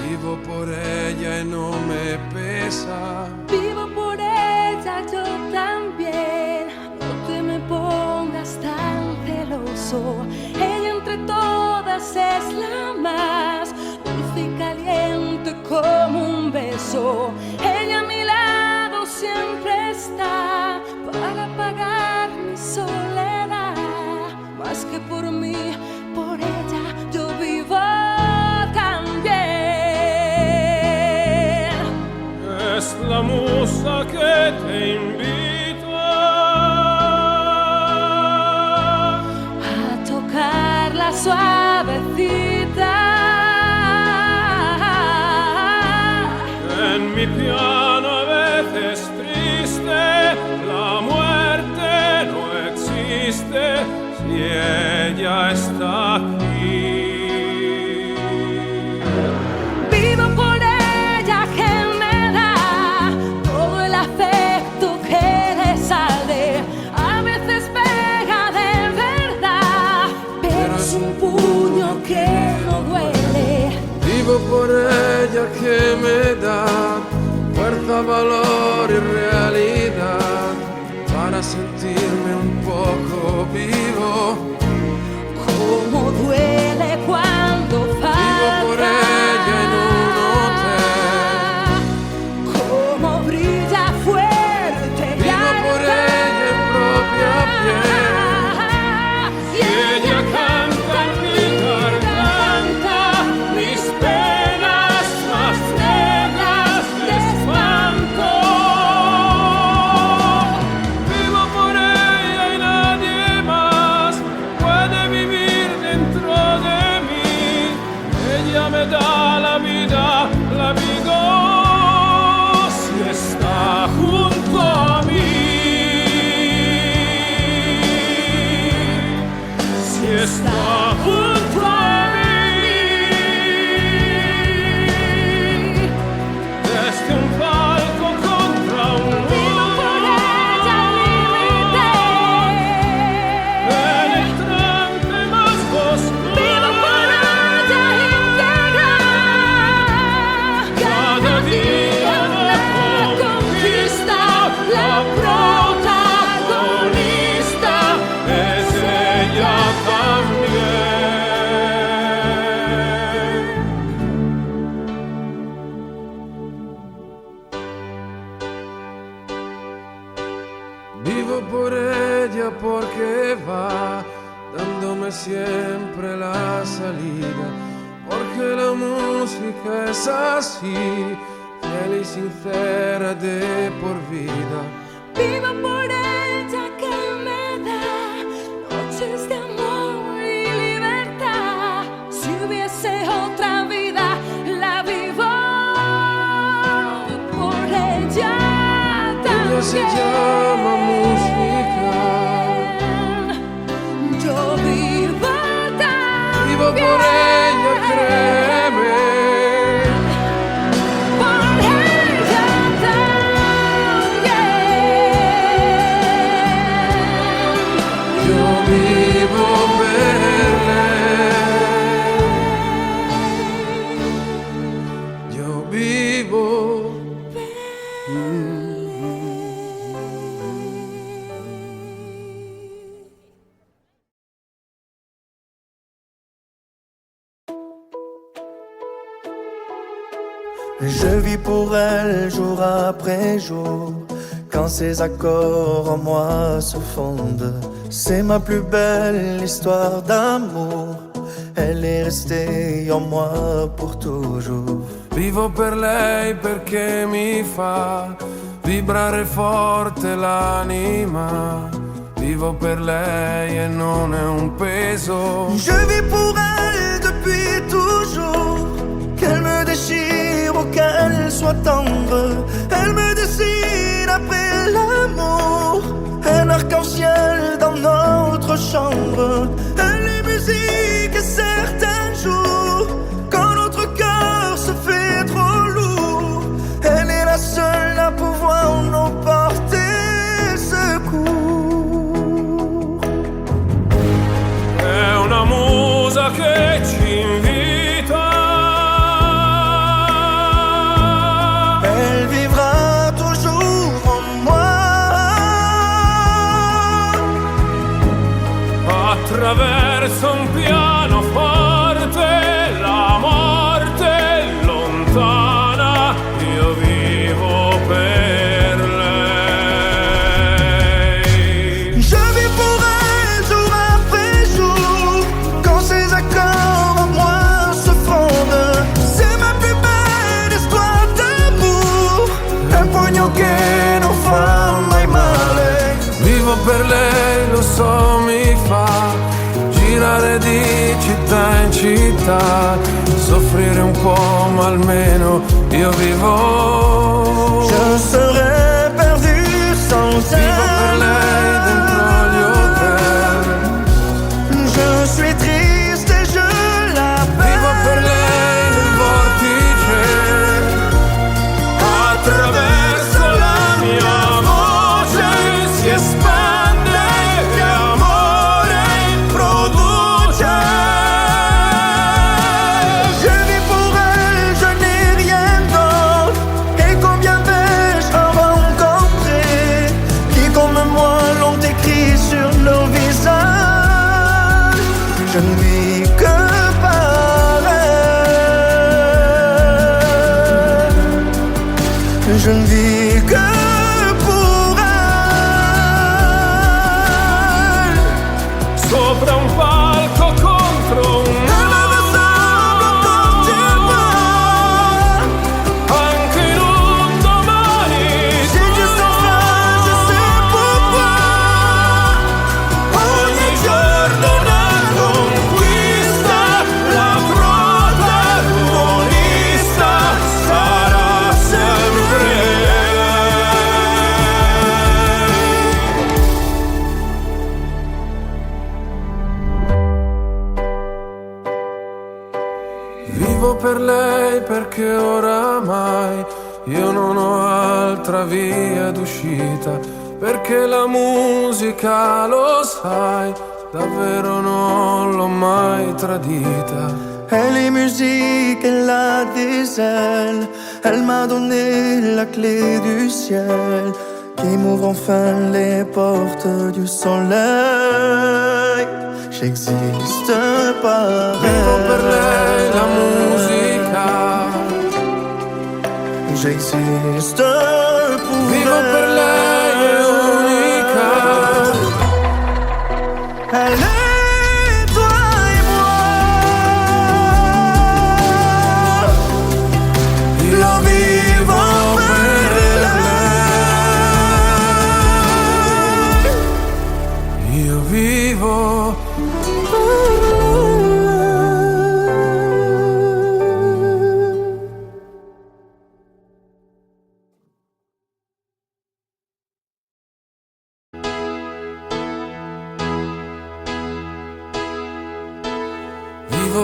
Speaker 9: Vivo por ella y no me pesa.
Speaker 6: Vivo por ella yo también, no te me pongas tan celoso. Ella entre todas es la más dulce y caliente como un beso. Ella a mi lado siempre está para pagar mi soledad. Más que por mí, por ella yo vivo también.
Speaker 8: Es la musa que te invita
Speaker 6: A tocarla suavecita.
Speaker 8: en mi piano a veces triste. La muerte no existe si ella está aquí.
Speaker 6: Vivo por ella que me da todo el afecto que le sale. A veces pega de verdad, pero es un puño que no duele.
Speaker 9: Vivo por ella que me da fuerza, valor y realidad para sentirme un poco vivo.
Speaker 6: Cómo duele cuando falta.
Speaker 9: Vivo por ella en un hotel.
Speaker 6: Cómo brilla fuerte y
Speaker 9: Vivo por
Speaker 6: alta.
Speaker 9: ella en propia piel.
Speaker 6: Y ella canta en mi garganta mis penas más negras de espanto.
Speaker 8: Vivo por ella y nadie más puede vivir dentro de mí. Ella me da la vida si está junto a mí. Si está junto a mí. Desde un palco
Speaker 9: por ella porque va dándome siempre la salida, porque la música es así, fiel y sincera de por vida.
Speaker 6: Vivo por ella que me da noches de amor y libertad. Si hubiese otra vida, la vivo por ella también.
Speaker 9: Ella se llama música.
Speaker 6: Yo vivo también.
Speaker 9: Vivo por ella, créeme.
Speaker 6: Por ella también.
Speaker 9: Yo vivo per lei. Yo vivo.
Speaker 10: Je vis pour elle jour après jour. Quand ses accords en moi se fondent, c'est ma plus belle histoire d'amour. Elle est restée en moi pour toujours.
Speaker 9: Vivo per lei perché mi fa vibrare forte l'anima. Vivo per lei e non è un peso.
Speaker 10: Je vis pour elle depuis toujours. Qu'elle me déchire ou qu'elle soit tendre, elle me dessine après l'amour. Un arc-en-ciel dans notre chambre. Elle est musique et certains jours, quand notre cœur se fait trop lourd, elle est la seule à pouvoir nous porter secours.
Speaker 8: È una musa che ci invita.
Speaker 10: Elle vivra toujours en moi.
Speaker 8: Attraverso un pianoforte la morte è lontana, io vivo per lei.
Speaker 10: Je vis pour elle jour après jour. Quand ses accords en moi se fondent, c'est ma plus belle histoire d'amour. Un pugno che non fa mai male.
Speaker 9: Vivo per lei, lo so, mi fa girare di città in città, soffrire un po', ma almeno io vivo.
Speaker 10: Je serais perdu sans elle.
Speaker 9: Vivo per lei dentro gli hotel.
Speaker 10: Je suis triste et je l'appelle.
Speaker 9: Vivo per lei nel vortice.
Speaker 8: Attraverso la mia voce si espande e amore produce.
Speaker 10: Je vis pour elle, je n'ai rien d'autre. Et combien vais-je en rencontrer qui comme moi l'ont écrit sur nos visages. Je ne vis que par elle. Je ne vis que pour elle.
Speaker 8: Sopra un palco contro un anche in un domani.
Speaker 10: J'ai juste enfin, je sais pourquoi.
Speaker 8: Ogni giorno una conquista, la protagonista sarà sempre lei.
Speaker 9: Vivo per lei perché oramai io non ho altra via d'uscita, perché la musica, lo sai, davvero non l'ho mai tradita.
Speaker 10: Elle est musique, elle a des ailes. Elle m'a donné la clé du ciel qui m'ouvre enfin les portes du soleil. J'existe par
Speaker 9: Vivo per
Speaker 10: elle.
Speaker 9: lei la musica.
Speaker 10: J'existe pour
Speaker 9: Vivo
Speaker 10: elle.
Speaker 9: per lei è unica.
Speaker 10: Allez, toi et moi. Io vivo per lei. Io vivo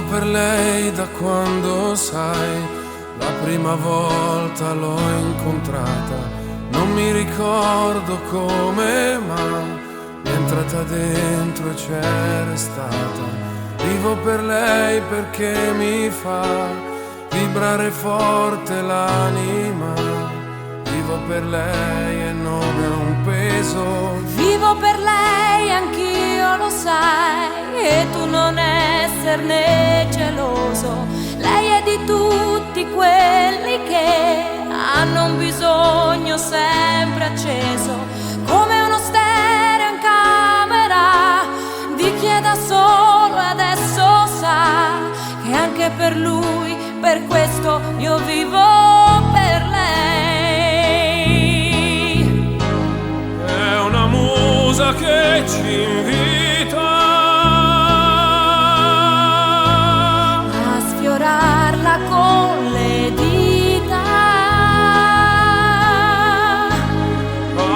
Speaker 10: per lei da quando, sai, la prima volta l'ho incontrata. Non mi ricordo come, ma mi è entrata dentro e c'è restata. Vivo per lei perché mi fa vibrare forte l'anima. Vivo per lei e non è un peso.
Speaker 6: Vivo per lei, anch'io lo sai, e tu non esserne geloso. Lei è di tutti quelli che hanno un bisogno sempre acceso, come uno stereo in camera di chi è da solo e adesso sa che anche per lui, per questo io vivo per lei.
Speaker 8: È una musa che ci invita
Speaker 6: a sfiorarla con le dita,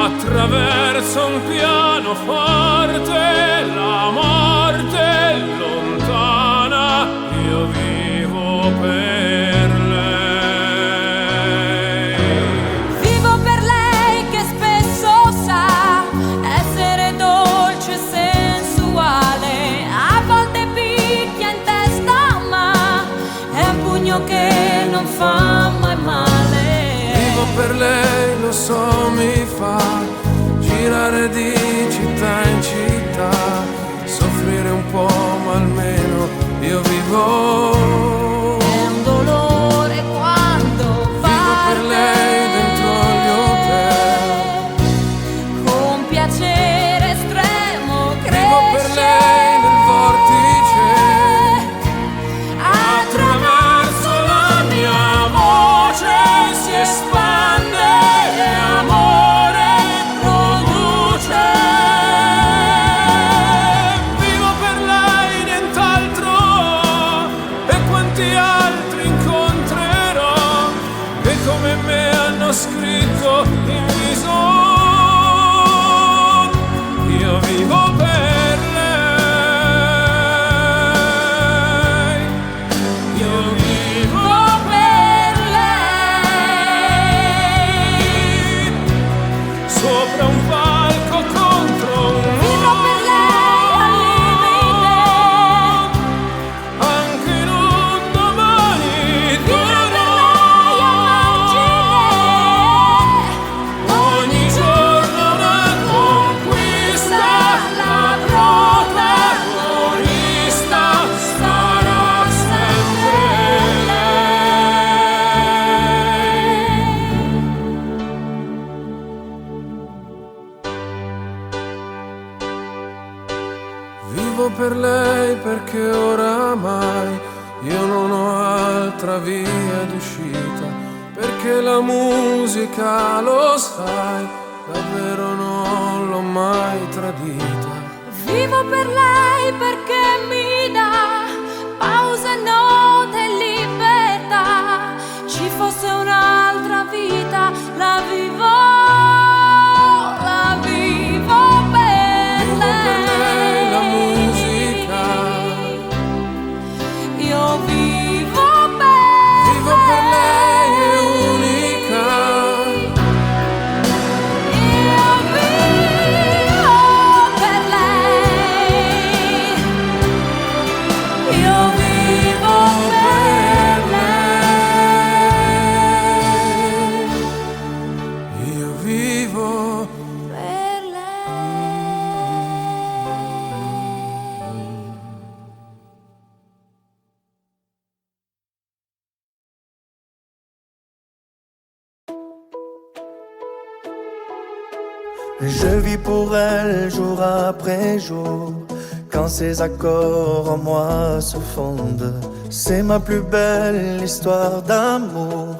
Speaker 8: attraverso un pianoforte, la morte è lontana, io vivo per lei.
Speaker 6: vivo per lei che spesso sa essere dolce e sensuale, a volte picchia in testa ma è un pugno che non fa mai male.
Speaker 9: Vivo per lei, lo so, mi fa girare di città in città, soffrire un po' ma almeno io vivo.
Speaker 6: È un dolore quando
Speaker 9: Vivo per lei dentro gli hotel,
Speaker 6: con piacere estremo
Speaker 9: vivo per
Speaker 6: cresce
Speaker 9: lei nel vortice,
Speaker 6: attraverso la mia voce si espande e amore produce.
Speaker 8: Vivo per lei, nient'altro, e quanti altri incontrerò che come me hanno scritto in viso. Io vivo per lei, io vivo
Speaker 6: Per lei,
Speaker 8: sopra un palco contro un
Speaker 6: vivo per lei al limite,
Speaker 8: anche in un domani
Speaker 6: vivo per lei a margine,
Speaker 8: ogni giorno una conquista, la protagonista sarà sempre
Speaker 9: vivo per lei perché oramai io non ho altra via d'uscita, perché la musica, lo sai, davvero non l'ho mai tradita.
Speaker 6: vivo per lei perché mi dà pause, note e libertà. Ci fosse un'altra vita, la vivo per
Speaker 9: Vivo per lei la musica,
Speaker 6: io vivo
Speaker 9: vivo per lei è unica.
Speaker 6: io vivo per lei, io vivo per
Speaker 9: lei, io vivo
Speaker 6: per lei.
Speaker 10: Je vis pour elle jour après jour, quand ces accords en moi se fondent. C'est ma plus belle histoire d'amour,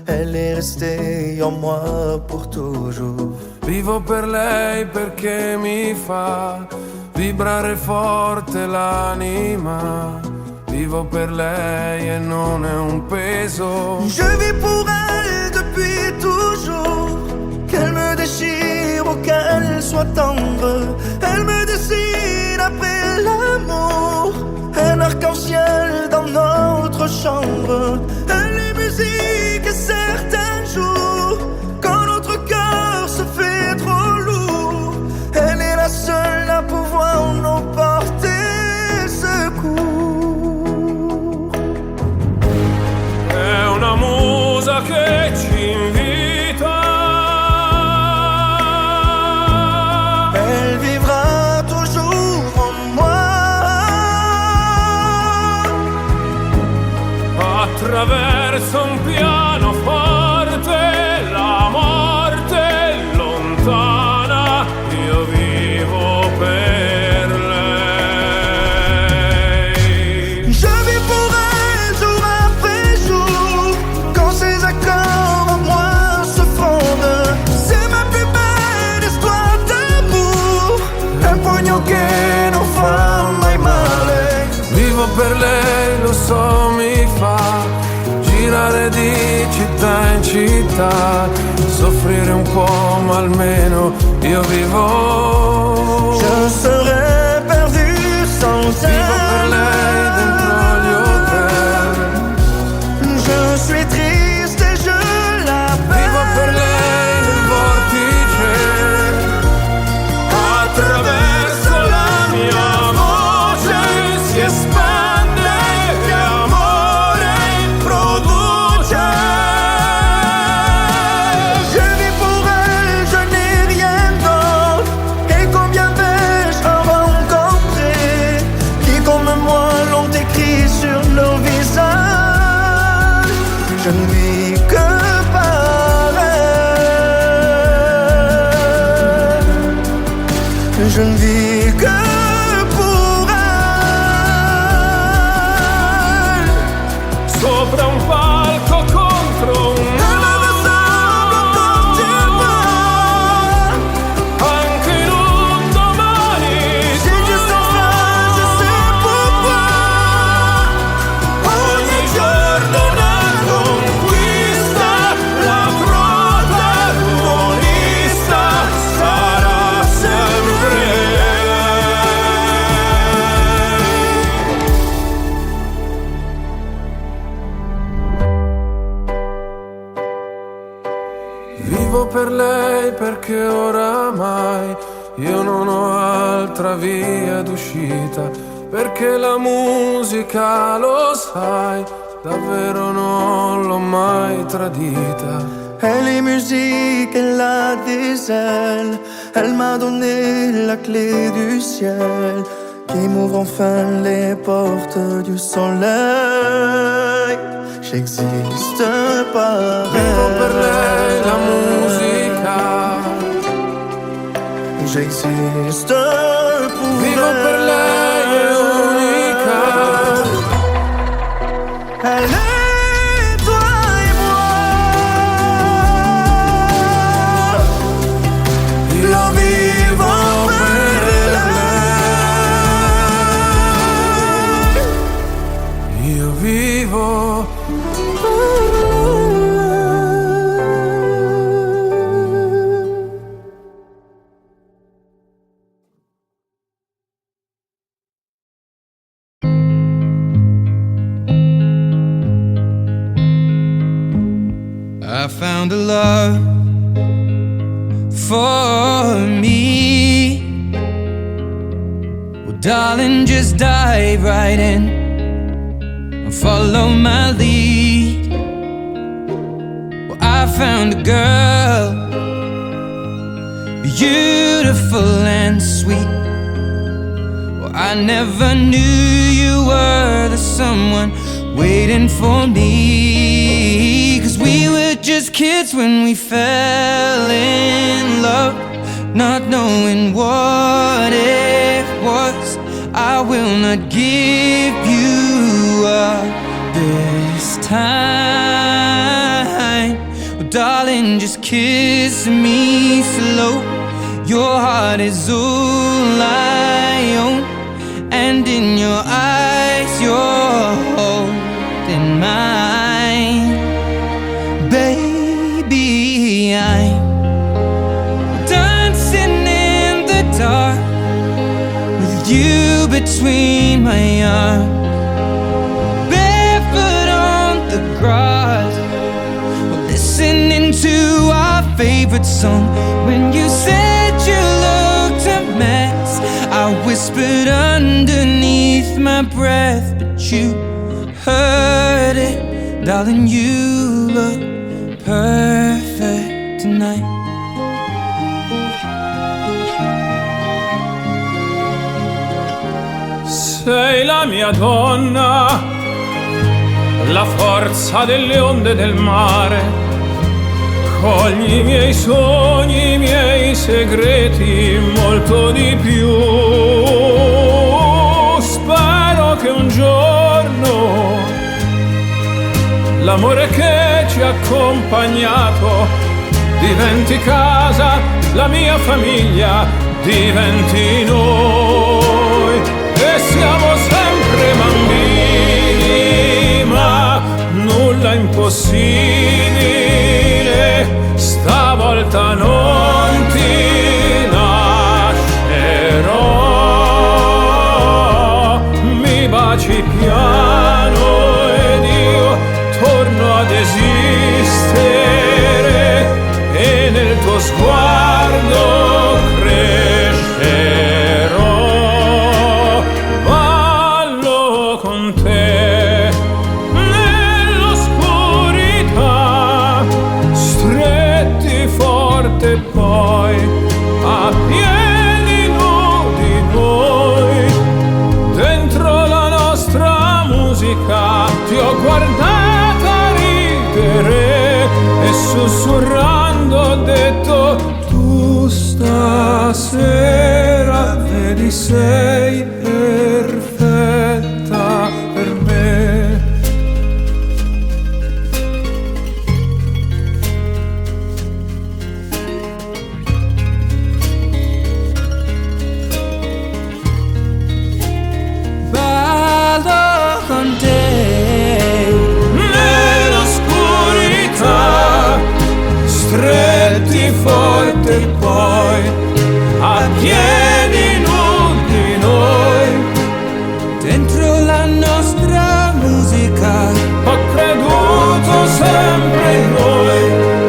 Speaker 10: elle est restée en moi pour toujours.
Speaker 9: Vivo per lei perché mi fa vibrare forte l'anima. Vivo per lei et non è un peso.
Speaker 10: Je vis pour elle depuis toujours, qu'elle me déchire ou qu'elle soit tendre. Elle me dessine après l'amour, un arc-en-ciel dans notre chambre. Elle est musique et certains jours, quand notre cœur se fait trop lourd, elle est la seule à pouvoir nous porter secours.
Speaker 8: È una musa che ci invita,
Speaker 10: elle vivra toujours en moi.
Speaker 8: attraverso un pianoforte, la morte è lontana, io vivo per lei.
Speaker 10: Je vis pour elle jour après jour, quand ses accords en moi se fondent. C'est ma plus belle histoire d'amour, un pugno che non fa mai male.
Speaker 9: Vivo per lei, lo so, mi fa girare di città in città, soffrire un po' ma almeno io vivo.
Speaker 10: Je serais perdu sans elle.
Speaker 9: Vivo per lei dentro gli hotel.
Speaker 10: Je suis triste et je l'appelle.
Speaker 9: Vivo per lei nel vortice,
Speaker 8: Attraverso la mia voce si espande e amore produce.
Speaker 10: Je vis pour elle, je n'ai rien d'autre. Et combien vais-je en rencontrer qui comme moi l'ont écrit sur nos visages. Je ne vis que par elle. Je ne vis que pour elle.
Speaker 8: Sopra un palco contro un anche in un domani.
Speaker 10: J'ai juste enfin, je sais pourquoi.
Speaker 8: Ogni giorno una conquista, la protagonista sarà sempre lei.
Speaker 9: vivo per lei perché oramai io non ho altra via d'uscita, perché la musica, lo sai, davvero non l'ho mai tradita.
Speaker 10: Elle est musique, elle a des ailes. Elle m'a donné la clé du ciel, qui m'ouvre enfin les portes du soleil. J'existe par
Speaker 9: Vivo per lei
Speaker 10: elle.
Speaker 9: la musica,
Speaker 10: J'existe pour
Speaker 9: vivo
Speaker 10: elle.
Speaker 9: per lei è unica.
Speaker 10: Elle est toi et moi.
Speaker 9: Io vivo per lei. Io vivo.
Speaker 7: I found a love for me. Well, darling, just dive right in and follow my lead. Well, I found a girl, beautiful and sweet. Well, I never knew you were the someone waiting for me. 'Cause we were just kids when we fell in love, not knowing what it was. will not give you up this time. Oh, darling, just kiss me slow. Your heart is all I own, and in your eyes you're holding mine. Baby, I'm dancing in the dark with you between my arms, barefoot on the grass, listening to our favorite song. When you said you looked a mess, I whispered underneath my breath, but you heard it. Darling, you look perfect tonight.
Speaker 8: Sei la mia donna, la forza delle onde del mare. Cogli i miei sogni, i miei segreti, molto di più. Spero che un giorno l'amore che ci ha accompagnato diventi casa, la mia famiglia diventi noi. E siamo sempre bambini, ma nulla è impossibile. Stavolta non ti lascerò. Mi baci piano ed io torno ad esistere, e nel tuo sguardo crescerò. Ballo con te nell'oscurità, stretti forte poi a piedi nudi noi. Dentro la nostra musica ti ho guardata ridere e sussurrando ho detto: tu stasera vedi sei perfetta per me.
Speaker 7: Ballo con te
Speaker 8: Nell'oscurità, stretti forte poi a piedi nudi noi.
Speaker 7: dentro la nostra musica.
Speaker 8: Ho creduto sempre in noi,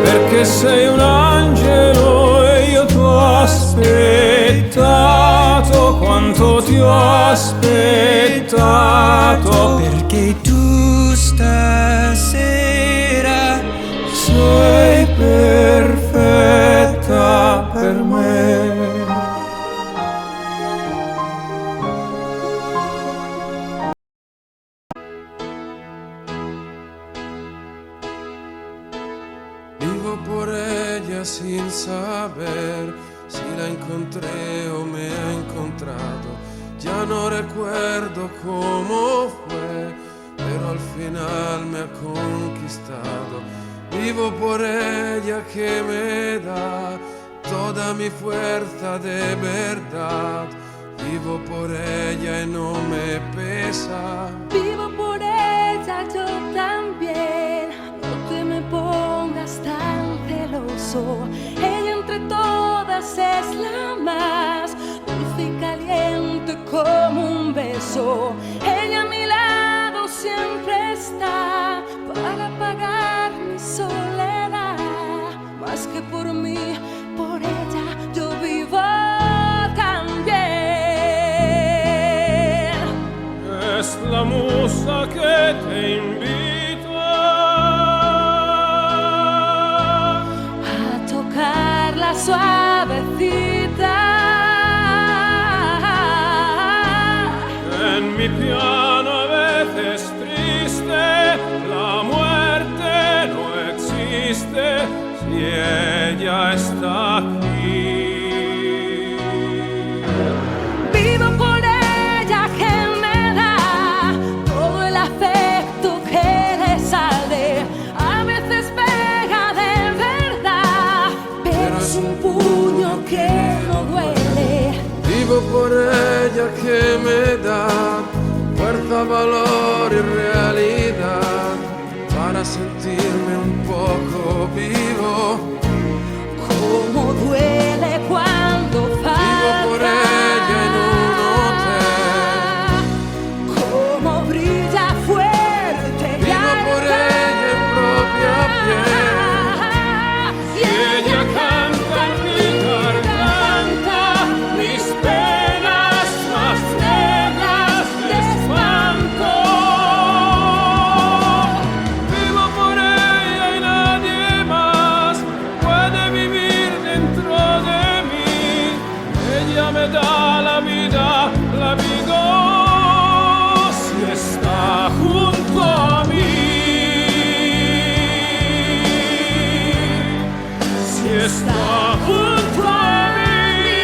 Speaker 8: perché sei un angelo e io ti ho aspettato. Quanto ti ho aspettato,
Speaker 7: Perché tu stasera
Speaker 8: sei perfetta per me.
Speaker 9: Vivo por ella sin saber si la encontré o me ha encontrado. Ya no recuerdo cómo fue, pero al final me ha conquistado. Vivo por ella que me da toda mi fuerza de verdad. Vivo por ella y no me pesa.
Speaker 6: Vivo por ella yo también. No te me pongas tan celoso. Ella entre todas es la más dulce y caliente como un beso. Ella a mi lado siempre está para apagar mi soledad. Más que por mí, por ella yo vivo también.
Speaker 8: Es la musa que te invita
Speaker 6: A tocar la suavecita.
Speaker 8: en mi piano a veces triste. La muerte no existe si ella está aquí.
Speaker 6: Vivo por ella que
Speaker 9: ella que me da fuerza, valor y realidad para sentirme un poco vivo.
Speaker 6: Cómo duele cuando falta.
Speaker 9: Vivo por ella en un hotel.
Speaker 6: Cómo brilla fuerte y
Speaker 9: Vivo por ella en propia piel.
Speaker 6: Y ella canta en mi garganta mis penas más negras de espanto.
Speaker 8: Vivo por ella y nadie más puede vivir dentro de mí. Ella me da la vida, la vivo si está junto a mí. Si está junto a mí.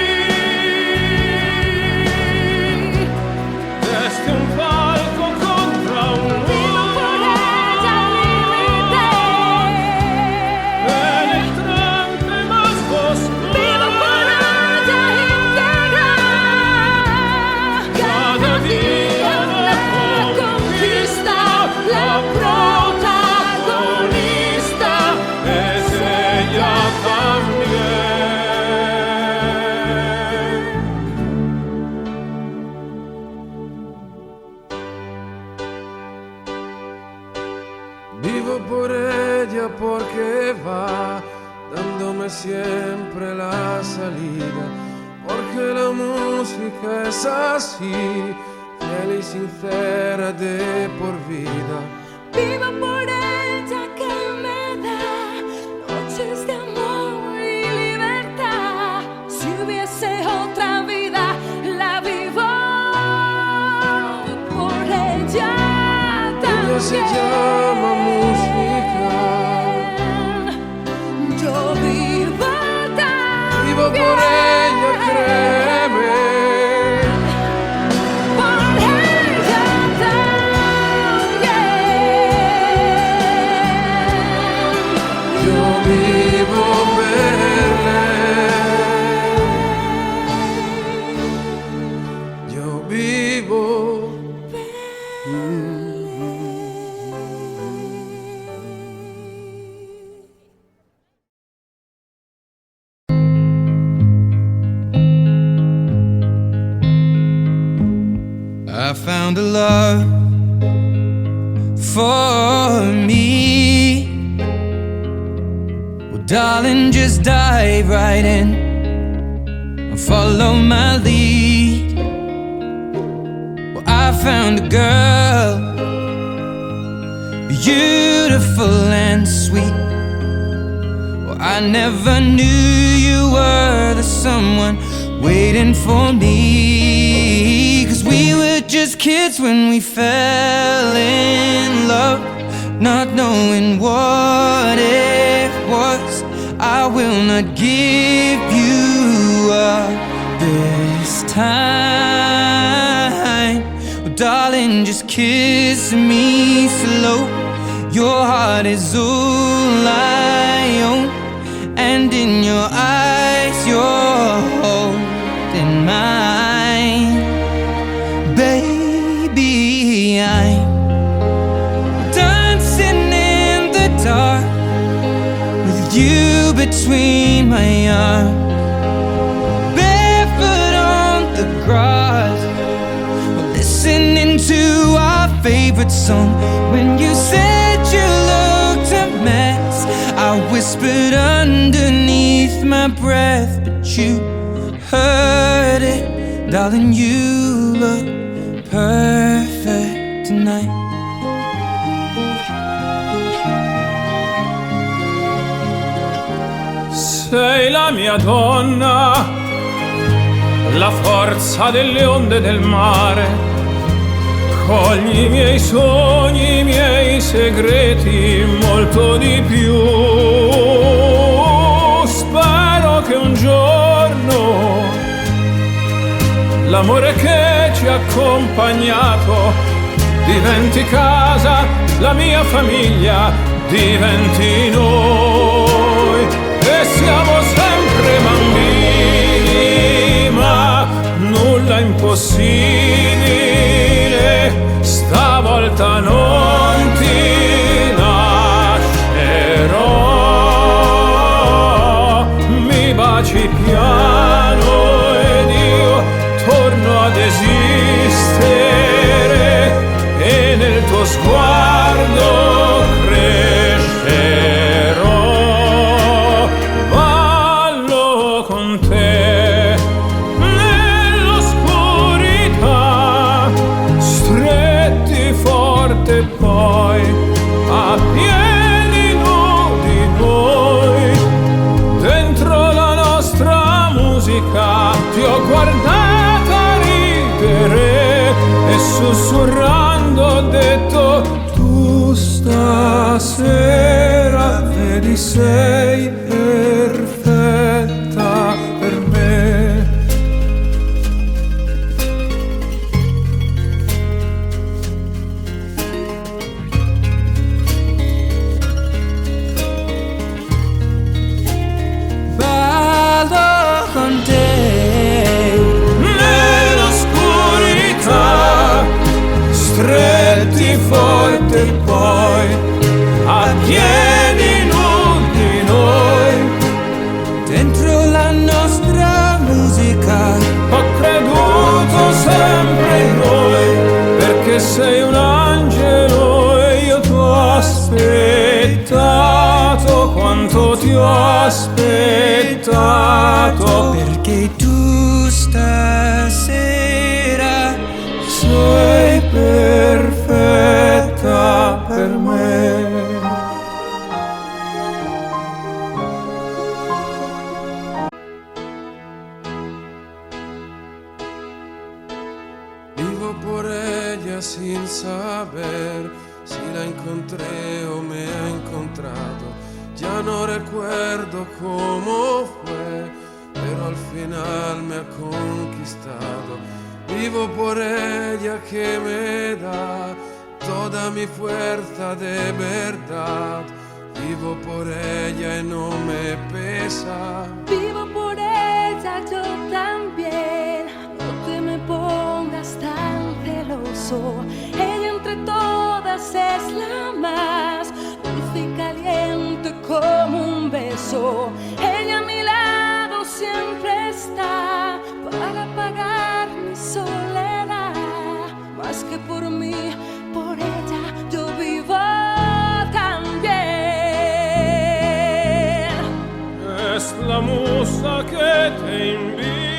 Speaker 8: Desde un palco contra un
Speaker 6: Vivo por ella límite.
Speaker 8: penetrante más oscuro.
Speaker 6: Vivo por ella íntegra. Cada día una conquista, la protagonista
Speaker 8: Es ella también.
Speaker 9: Vivo por ella porque va dándome siempre la salida, porque la música es así, fiel y sincera de por vida.
Speaker 6: Vivo por ella que me da noches de amor y libertad. Si hubiese otra vida, la vivo por ella también.
Speaker 9: Ella se llama música.
Speaker 6: Yo vivo también.
Speaker 9: Vivo por ella, créeme.
Speaker 6: Por ella también.
Speaker 9: Yo vivo per lei. Yo vivo.
Speaker 7: I found a love for me. Well, darling, just dive right in and follow my lead. Well, I found a girl, beautiful and sweet. Well, I never knew you were the someone waiting for me. 'Cause we were just kids when we fell in love, not knowing what it was. I will not give you up this time. Well, darling, just kiss me slow. Your heart is all I own, and in your eyes you're holding mine. Baby, I'm dancing in the dark with you between my arms, barefoot on the grass, listening to our favorite song. When you said you looked a mess, I whispered underneath my breath, but you heard it. Darling, you look perfect tonight.
Speaker 8: Sei la mia donna, la forza delle onde del mare. Cogli i miei sogni, i miei segreti, molto di più. Spero che un giorno l'amore che ci ha accompagnato diventi casa, la mia famiglia diventi noi. E siamo sempre bambini, ma nulla impossibile, stavolta non ti lascerò. Mi baci piano ed io torno ad esistere e nel tuo sguardo crescerò. Ballo con te nell'oscurità, stretti forte poi a piedi nudi noi. Dentro la nostra musica ti ho guardata ridere e sussurrando ho detto: tu stasera vedi sei perfetta per me.
Speaker 7: Ballo con te
Speaker 8: Nell'oscurità, stretti forte poi a piedi nudi noi.
Speaker 7: dentro la nostra musica.
Speaker 8: Ho creduto sempre in noi, perché sei un angelo e io ti ho aspettato quanto ti ho aspettato.
Speaker 7: Perché tu stasera
Speaker 8: Sei perfetta per me.
Speaker 9: Vivo por ella sin saber si la encontré o me ha encontrado. Ya no recuerdo cómo fue, pero al final me ha conquistado. Vivo por ella que me da toda mi fuerza de verdad. Vivo por ella y no me pesa.
Speaker 6: Vivo por ella yo también, no te me pongas tan celoso. Ella entre todas es la más dulce y caliente como un beso. Ella a mi lado siempre está para apagar mi soledad. Más que por mí, por ella yo vivo también.
Speaker 8: Es la musa que te invita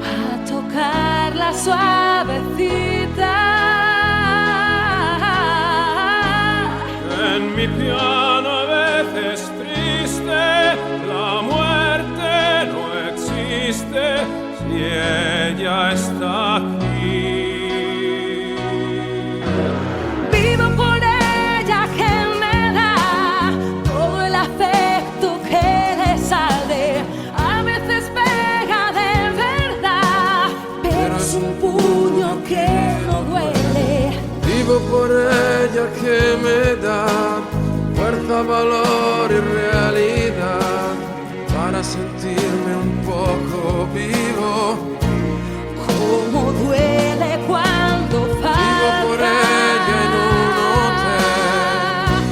Speaker 6: A tocarla suavecita.
Speaker 8: en mi piano a veces triste. La muerte no existe si ella está aquí.
Speaker 6: Vivo por ella que me da todo el afecto que le sale. A veces pega de verdad, pero es un puño que no duele.
Speaker 9: Vivo por ella que me da fuerza, valor y realidad para sentirme un poco vivo.
Speaker 6: Cómo duele cuando falta.
Speaker 9: Vivo por ella en un hotel.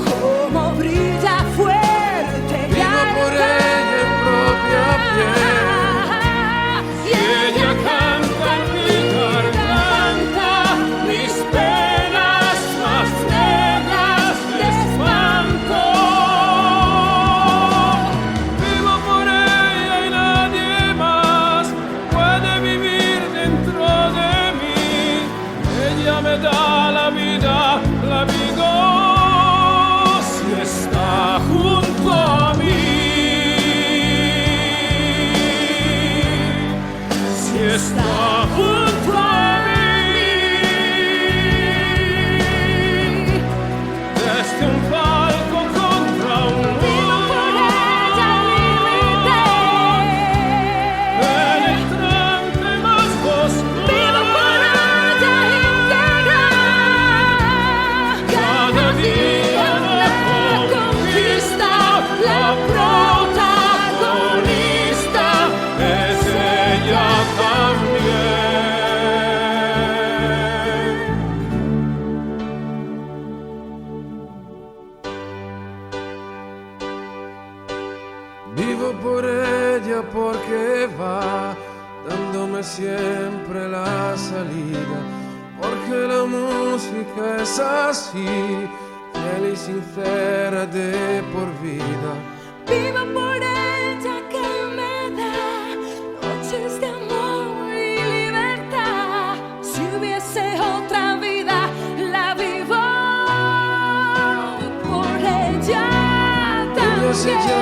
Speaker 6: Cómo brilla fuerte.
Speaker 9: Vivo por ella en propia piel.
Speaker 6: Y ella canta en mi garganta mis penas más negras de espanto.
Speaker 8: Vivo por ella y nadie más puede vivir dentro de mí. Ella me da la vida si está junto a mí. Si está junto a mí. Desde un palco contra un
Speaker 6: Vivo por ella límite.
Speaker 8: penetrante más oscuro.
Speaker 6: Vivo por ella íntegra. Cada día la conquista, la protagonista.
Speaker 9: que va dándome siempre la salida, porque la música es así, fiel y sincera de por vida.
Speaker 6: Vivo por ella que me da noches de amor y libertad. Si hubiese otra vida, la vivo por ella también.